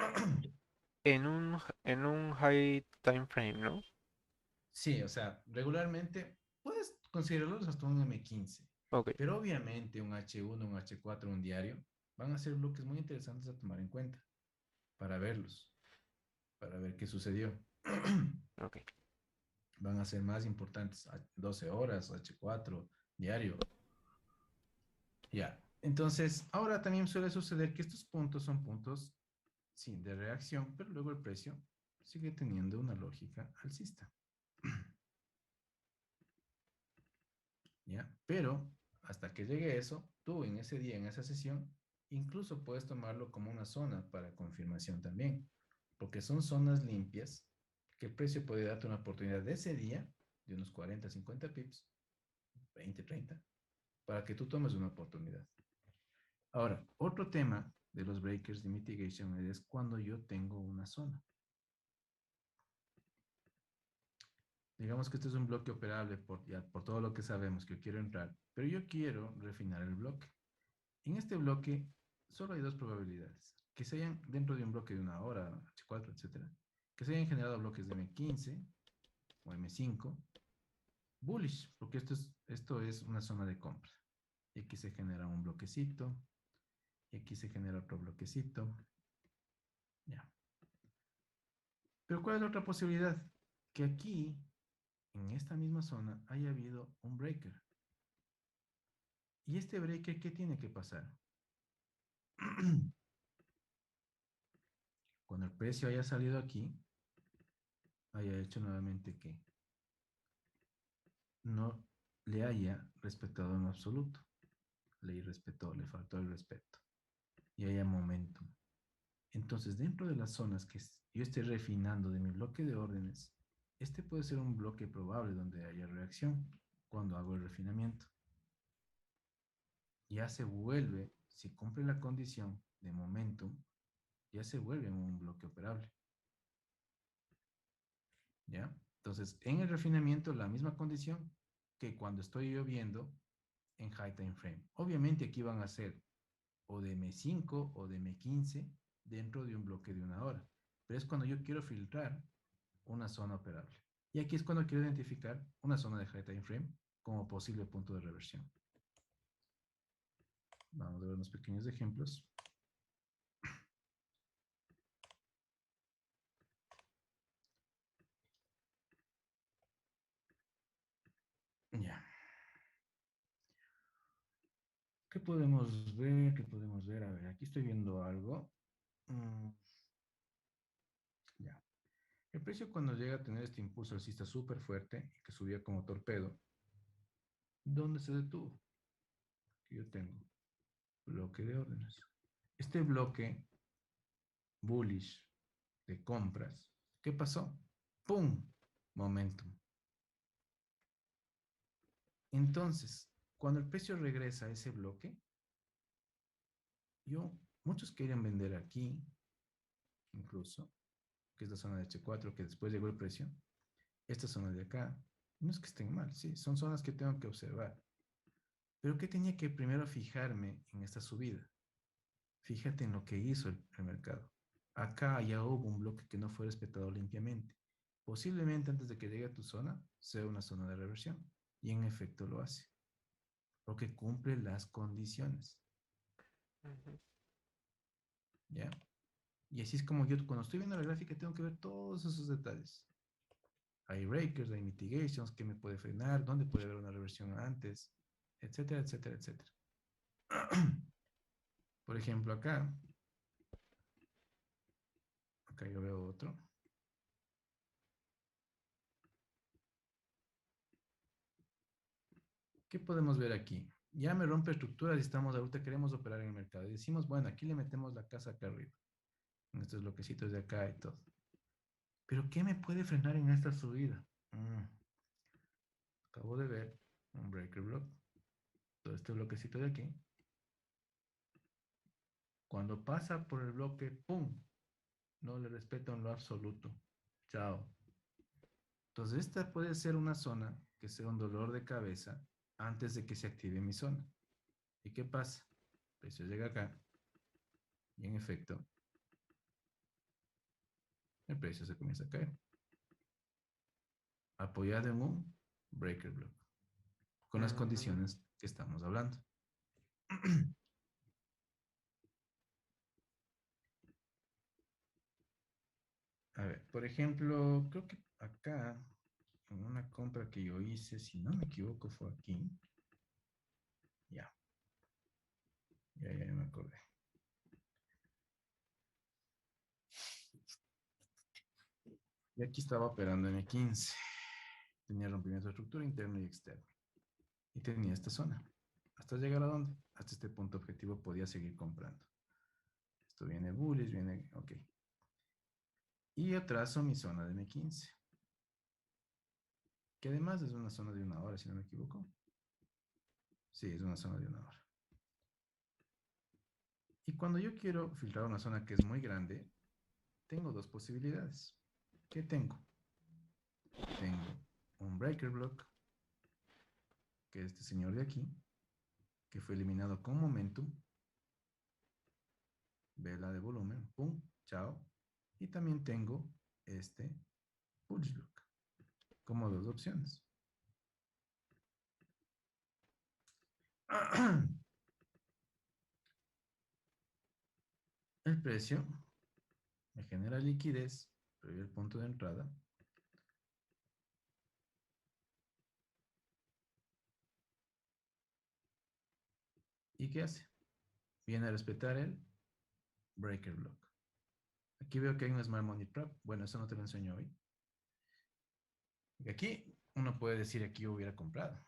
Speaker 1: en un high time frame, ¿no?
Speaker 2: Sí, o sea, regularmente puedes considerarlos hasta un M15,
Speaker 1: Ok.
Speaker 2: pero obviamente un H1, un H4, un diario van a ser bloques muy interesantes a tomar en cuenta para verlos, para ver qué sucedió.
Speaker 1: Ok.
Speaker 2: Van a ser más importantes 12 horas, H4, diario. Ya. Entonces, ahora también suele suceder que estos puntos son puntos, sí, de reacción, pero luego el precio sigue teniendo una lógica alcista. ¿Ya? Pero hasta que llegue eso, tú en ese día, en esa sesión, incluso puedes tomarlo como una zona para confirmación también, porque son zonas limpias que el precio puede darte una oportunidad de ese día, de unos 40, 50 pips, 20, 30, para que tú tomes una oportunidad. Ahora, otro tema de los breakers de mitigation es cuando yo tengo una zona. Digamos que este es un bloque operable por todo lo que sabemos que yo quiero entrar, pero yo quiero refinar el bloque. En este bloque solo hay dos probabilidades, que se hayan dentro de un bloque de una hora, H4, etcétera, que se hayan generado bloques de M15 o M5, bullish, porque esto es una zona de compra. Y aquí se genera un bloquecito, y aquí se genera otro bloquecito, ya. Pero ¿cuál es la otra posibilidad? Que aquí, en esta misma zona, haya habido un breaker. ¿Y este breaker qué tiene que pasar? Cuando el precio haya salido aquí, haya hecho nuevamente que no le haya respetado en absoluto. Le irrespetó, le faltó el respeto. Y haya momentum. Entonces, dentro de las zonas que yo esté refinando de mi bloque de órdenes, este puede ser un bloque probable donde haya reacción cuando hago el refinamiento. Ya se vuelve, si cumple la condición de momentum, ya se vuelve un bloque operable. ¿Ya? Entonces, en el refinamiento, la misma condición que cuando estoy yo viendo en high time frame. Obviamente aquí van a ser o de M5 o de M15 dentro de un bloque de una hora. Pero es cuando yo quiero filtrar una zona operable. Y aquí es cuando quiero identificar una zona de high time frame como posible punto de reversión. Vamos a ver unos pequeños ejemplos. Ya. ¿Qué podemos ver? ¿Qué podemos ver? A ver, aquí estoy viendo algo. Ya. El precio cuando llega a tener este impulso alcista súper fuerte y que subía como torpedo, ¿dónde se detuvo? Que yo tengo bloque de órdenes. Este bloque bullish de compras, ¿qué pasó? ¡Pum! Momentum. Entonces, cuando el precio regresa a ese bloque, muchos querían vender aquí, incluso, que es la zona de H4, que después llegó el precio. Esta zona de acá, no es que estén mal, sí, son zonas que tengo que observar. Pero ¿qué tenía que primero fijarme en esta subida? Fíjate en lo que hizo el mercado. Acá ya hubo un bloque que no fue respetado limpiamente. Posiblemente antes de que llegue a tu zona, sea una zona de reversión. Y en efecto lo hace. Porque cumple las condiciones.
Speaker 1: Ujú.
Speaker 2: ¿Ya? Y así es como yo cuando estoy viendo la gráfica tengo que ver todos esos detalles. Hay breakers, hay mitigations, qué me puede frenar, dónde puede haber una reversión antes, etcétera, etcétera, etcétera. Por ejemplo, acá yo veo otro. ¿Qué podemos ver aquí? Ya me rompe estructuras y estamos ahorita, queremos operar en el mercado. Y decimos, bueno, aquí le metemos la casa acá arriba, en estos bloquecitos de acá y todo. Pero ¿qué me puede frenar en esta subida? Acabo de ver un breaker block, todo este bloquecito de aquí. Cuando pasa por el bloque, ¡pum! No le respeto en lo absoluto. Chao. Entonces esta puede ser una zona que sea un dolor de cabeza antes de que se active mi zona. ¿Y qué pasa? El precio llega acá y en efecto el precio se comienza a caer. Apoyado en un breaker block, con las
Speaker 1: Mm,
Speaker 2: condiciones que estamos hablando. A ver, por ejemplo, creo que acá, en una compra que yo hice, si no me equivoco, fue aquí. Ya, ya me acordé. Y aquí estaba operando en M15. Tenía rompimiento de estructura interno y externo. Y tenía esta zona. ¿Hasta llegar a dónde? Hasta este punto objetivo podía seguir comprando. Esto viene bullish, viene, ok. Y yo trazo mi zona de M15, que además es una zona de una hora, si no me equivoco. Sí, es una zona de una hora. Y cuando yo quiero filtrar una zona que es muy grande, tengo dos posibilidades. ¿Qué tengo? Tengo un breaker block, que es este señor de aquí, que fue eliminado con momentum, vela de volumen, pum, chao. Y también tengo este bullish block, como dos opciones. El precio me genera liquidez previo al punto de entrada. ¿Y qué hace? Viene a respetar el breaker block. Aquí veo que hay un Smart Money Trap. Bueno, eso no te lo enseño hoy. Y aquí uno puede decir aquí hubiera comprado.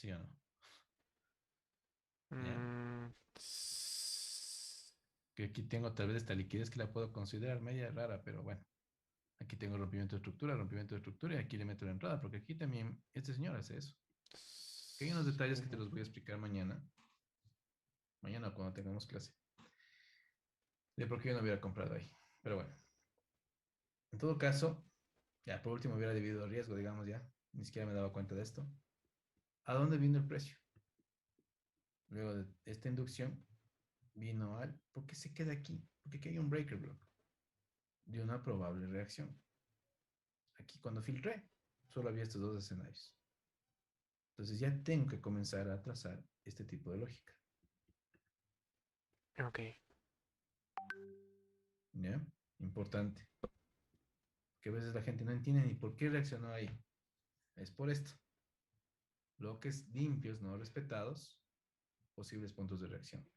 Speaker 2: ¿Sí o no? ¿Ya?
Speaker 1: Mm,
Speaker 2: Que aquí tengo tal vez esta liquidez que la puedo considerar media rara, pero bueno. Aquí tengo rompimiento de estructura y aquí le meto la entrada, porque aquí también este señor hace eso. Que hay unos detalles que te los voy a explicar mañana, mañana cuando tengamos clase, de por qué yo no hubiera comprado ahí. Pero bueno, en todo caso, ya por último hubiera dividido el riesgo, digamos ya, ni siquiera me daba cuenta de esto. ¿A dónde vino el precio? Luego de esta inducción vino al, ¿por qué se queda aquí? Porque aquí hay un breaker block de una probable reacción. Aquí cuando filtré, solo había estos dos escenarios. Entonces ya tengo que comenzar a trazar este tipo de lógica.
Speaker 1: ok,
Speaker 2: ¿Ya? Importante. Que a veces la gente no entiende ni por qué reaccionó ahí. Es por esto. Bloques limpios, no respetados, posibles puntos de reacción.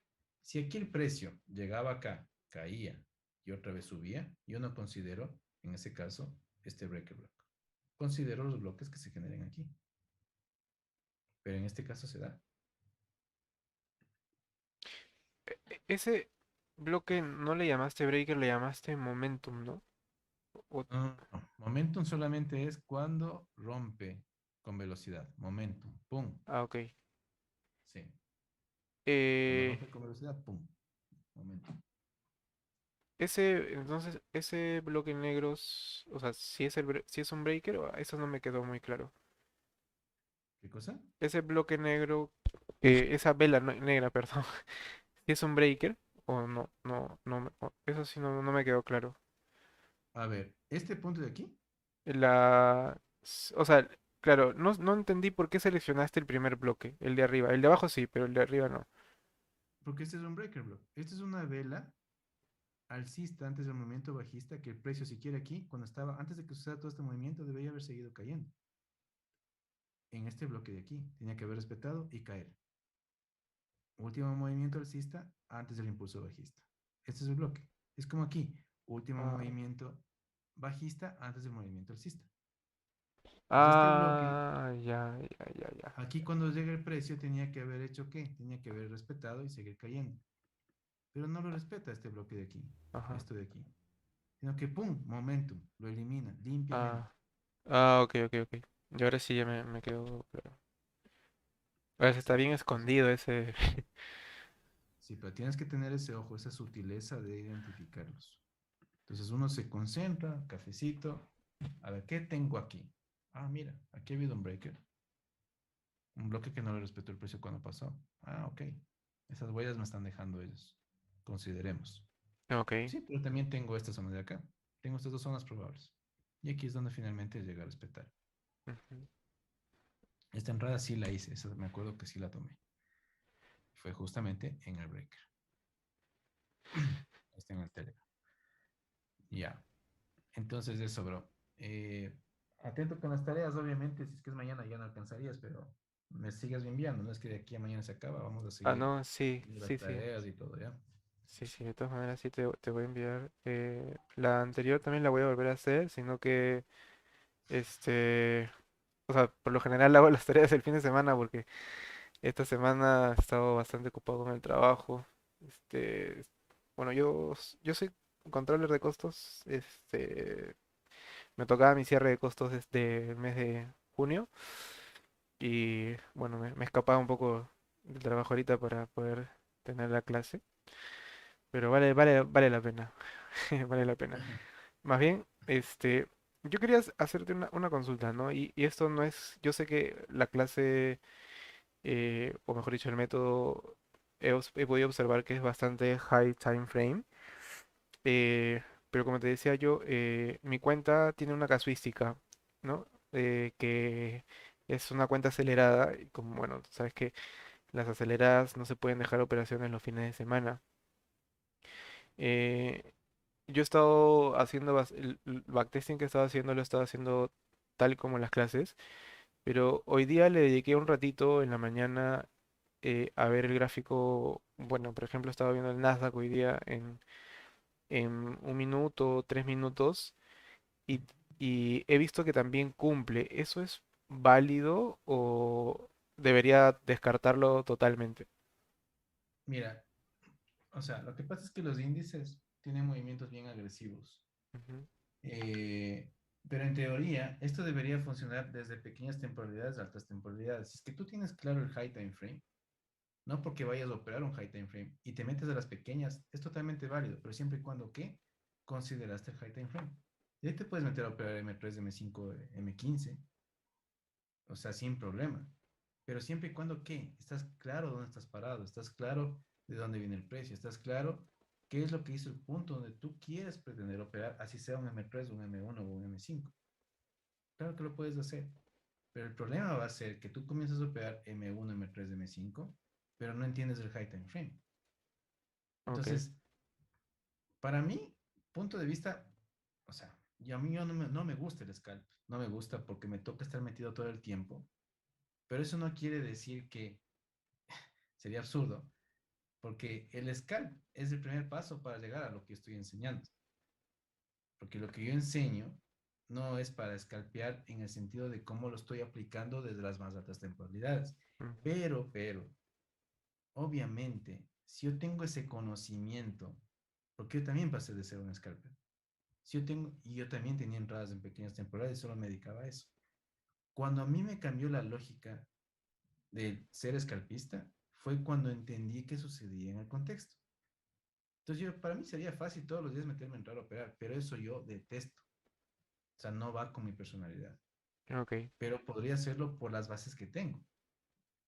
Speaker 2: Si aquí el precio llegaba acá, caía y otra vez subía, yo no considero, en ese caso, este breaker block. Considero los bloques que se generen aquí. Pero en este caso se da.
Speaker 1: ese bloque no le llamaste breaker, le llamaste momentum, ¿no? O-
Speaker 2: No, no. Momentum solamente es cuando rompe con velocidad. Momentum. Pum.
Speaker 1: ah, ok.
Speaker 2: Sí. Cuando
Speaker 1: Eh,
Speaker 2: rompe con velocidad, pum. Momentum.
Speaker 1: entonces, ese bloque negro, o sea, si es si es un breaker, eso no me quedó muy claro.
Speaker 2: ¿Qué cosa?
Speaker 1: Ese bloque negro, esa vela negra, perdón, si es un breaker o no, eso sí no me quedó claro.
Speaker 2: A ver, este punto de aquí,
Speaker 1: O sea, claro, no entendí por qué seleccionaste el primer bloque, el de arriba. El de abajo sí, pero el de arriba no.
Speaker 2: porque este es un breaker block. Esta es una vela alcista antes del movimiento bajista que el precio siquiera aquí, cuando estaba, antes de que suceda todo este movimiento, debería haber seguido cayendo. En este bloque de aquí, tenía que haber respetado y caer. Último movimiento alcista antes del impulso bajista. Este es el bloque. Es como aquí, último
Speaker 1: Ah,
Speaker 2: movimiento bajista antes del movimiento alcista. Entonces este bloque,
Speaker 1: ya.
Speaker 2: aquí cuando llega el precio, tenía que haber hecho ¿qué? Tenía que haber respetado y seguir cayendo. Pero no lo respeta este bloque de aquí,
Speaker 1: Ajá.
Speaker 2: esto de aquí. Sino que, ¡pum!, momentum, lo elimina limpiamente.
Speaker 1: Ah, ok. Y ahora sí ya me quedó claro. A ver, está bien
Speaker 2: Exacto. Entonces,
Speaker 1: escondido ese.
Speaker 2: sí, pero tienes que tener ese ojo, esa sutileza de identificarlos. Entonces uno se concentra, cafecito, a ver, ¿qué tengo aquí? Ah, mira, aquí ha habido un breaker, un bloque que no le respetó el precio cuando pasó. Ah, ok. Esas huellas me están dejando ellos. Consideremos.
Speaker 1: Ok.
Speaker 2: Sí, pero también tengo esta zona de acá. Tengo estas dos zonas probables. Y aquí es donde finalmente llega a respetar.
Speaker 1: Ujú.
Speaker 2: Esta entrada sí la hice, esa me acuerdo que sí la tomé. Fue justamente en el breaker. Está en el Telegram. Ya. Entonces eso, bro. Atento con las tareas, obviamente, si es que es mañana ya no alcanzarías, pero me sigas enviando, no es que de aquí a mañana se acaba, vamos a
Speaker 1: Ah,
Speaker 2: seguir
Speaker 1: no, sí,
Speaker 2: viendo las
Speaker 1: sí, sí.
Speaker 2: tareas y todo, ¿ya?
Speaker 1: Sí, de todas maneras sí te voy a enviar. La anterior también la voy a volver a hacer, sino que, este, o sea, por lo general hago las tareas el fin de semana porque esta semana he estado bastante ocupado con el trabajo. Este, bueno, yo soy controller de costos. Me tocaba mi cierre de costos desde el mes de junio y bueno, me escapaba un poco del trabajo ahorita para poder tener la clase, pero vale la pena, vale la pena. Más bien, yo quería hacerte una consulta, ¿no? Y esto no es, yo sé que la clase, o mejor dicho, el método, he podido observar que es bastante high time frame, eh, pero como te decía yo, mi cuenta tiene una casuística, ¿no? Que es una cuenta acelerada, y como, bueno, tú sabes que las aceleradas no se pueden dejar operaciones los fines de semana. Eh, yo he estado haciendo, el backtesting que he estado haciendo, lo he estado haciendo tal como las clases, pero hoy día le dediqué un ratito en la mañana a ver el gráfico. Bueno, por ejemplo, estaba viendo el Nasdaq hoy día en 1 minuto, 3 minutos, y, y he visto que también cumple. ¿Eso es válido o...? debería descartarlo totalmente.
Speaker 2: Mira, o sea, lo que pasa es que los índices tienen movimientos bien agresivos.
Speaker 1: Ujú.
Speaker 2: Eh, pero en teoría, esto debería funcionar desde pequeñas temporalidades a altas temporalidades. Si es que tú tienes claro el high time frame, no porque vayas a operar un high time frame y te metes a las pequeñas, es totalmente válido, pero siempre y cuando que consideraste el high time frame. Y ahí te puedes meter a operar M3, M5, M15, o sea, sin problema. Pero siempre y cuando que estás claro dónde estás parado, estás claro de dónde viene el precio, estás claro qué es lo que hizo el punto donde tú quieres pretender operar, así sea un M3, un M1 o un M5. Claro que lo puedes hacer, pero el problema va a ser que tú comienzas a operar M1, M3, M5, pero no entiendes el high time frame.
Speaker 1: Ok.
Speaker 2: Entonces, para mí, punto de vista, o sea, a mí no me gusta el scalp, no me gusta porque me toca estar metido todo el tiempo, pero eso no quiere decir que sería absurdo, porque el scalp es el primer paso para llegar a lo que estoy enseñando, porque lo que yo enseño no es para scalpear en el sentido de cómo lo estoy aplicando desde las más altas temporalidades,
Speaker 1: Ujú.
Speaker 2: pero, obviamente, si yo tengo ese conocimiento, porque yo también pasé de ser un scalper, si yo tengo, y yo también tenía entradas en pequeñas temporales, solo me dedicaba a eso. Cuando a mí me cambió la lógica de ser escalpista, fue cuando entendí qué sucedía en el contexto. Entonces yo, para mí sería fácil todos los días meterme a entrar a operar, pero eso yo detesto. O sea, no va con mi personalidad.
Speaker 1: Ok.
Speaker 2: Pero podría hacerlo por las bases que tengo.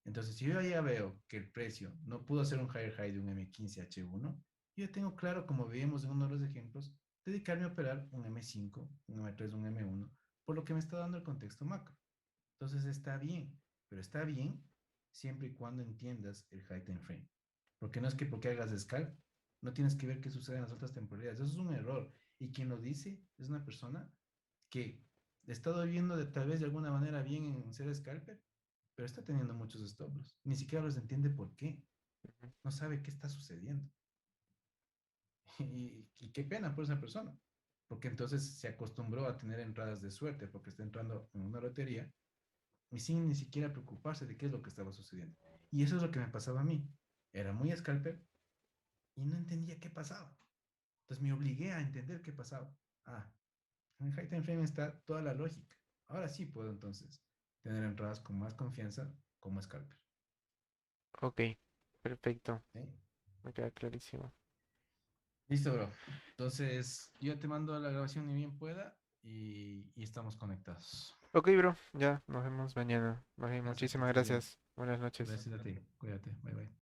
Speaker 2: Entonces, si yo ya veo que el precio no pudo hacer un higher high de un M15H1, yo ya tengo claro, como veíamos en uno de los ejemplos, dedicarme a operar un M5, un M3, un M1, por lo que me está dando el contexto macro. Entonces está bien, pero está bien siempre y cuando entiendas el high time frame. Porque no es que porque hagas scalp, no tienes que ver qué sucede en las otras temporalidades. Eso es un error. Y quien lo dice es una persona que ha estado viendo de tal vez de alguna manera bien en ser scalper, pero está teniendo muchos stop loss. Ni siquiera los entiende por qué.
Speaker 1: Ujú.
Speaker 2: No sabe qué está sucediendo. Y qué pena por esa persona. Porque entonces se acostumbró a tener entradas de suerte porque está entrando en una lotería y sin ni siquiera preocuparse de qué es lo que estaba sucediendo. Y eso es lo que me pasaba a mí. Era muy scalper y no entendía qué pasaba. Entonces me obligué a entender qué pasaba. Ah, en High Time Frame está toda la lógica. Ahora sí puedo entonces tener entradas con más confianza como scalper.
Speaker 1: Ok. Perfecto.
Speaker 2: ¿Sí?
Speaker 1: Me queda clarísimo.
Speaker 2: Listo, bro. Entonces yo te mando la grabación ni bien pueda y estamos conectados.
Speaker 1: Ok, bro. Ya nos vemos mañana. Más bien,
Speaker 2: Gracias, que
Speaker 1: muchísimas
Speaker 2: estés bien.
Speaker 1: gracias. Buenas noches.
Speaker 2: Gracias a ti. Cuídate. Bye.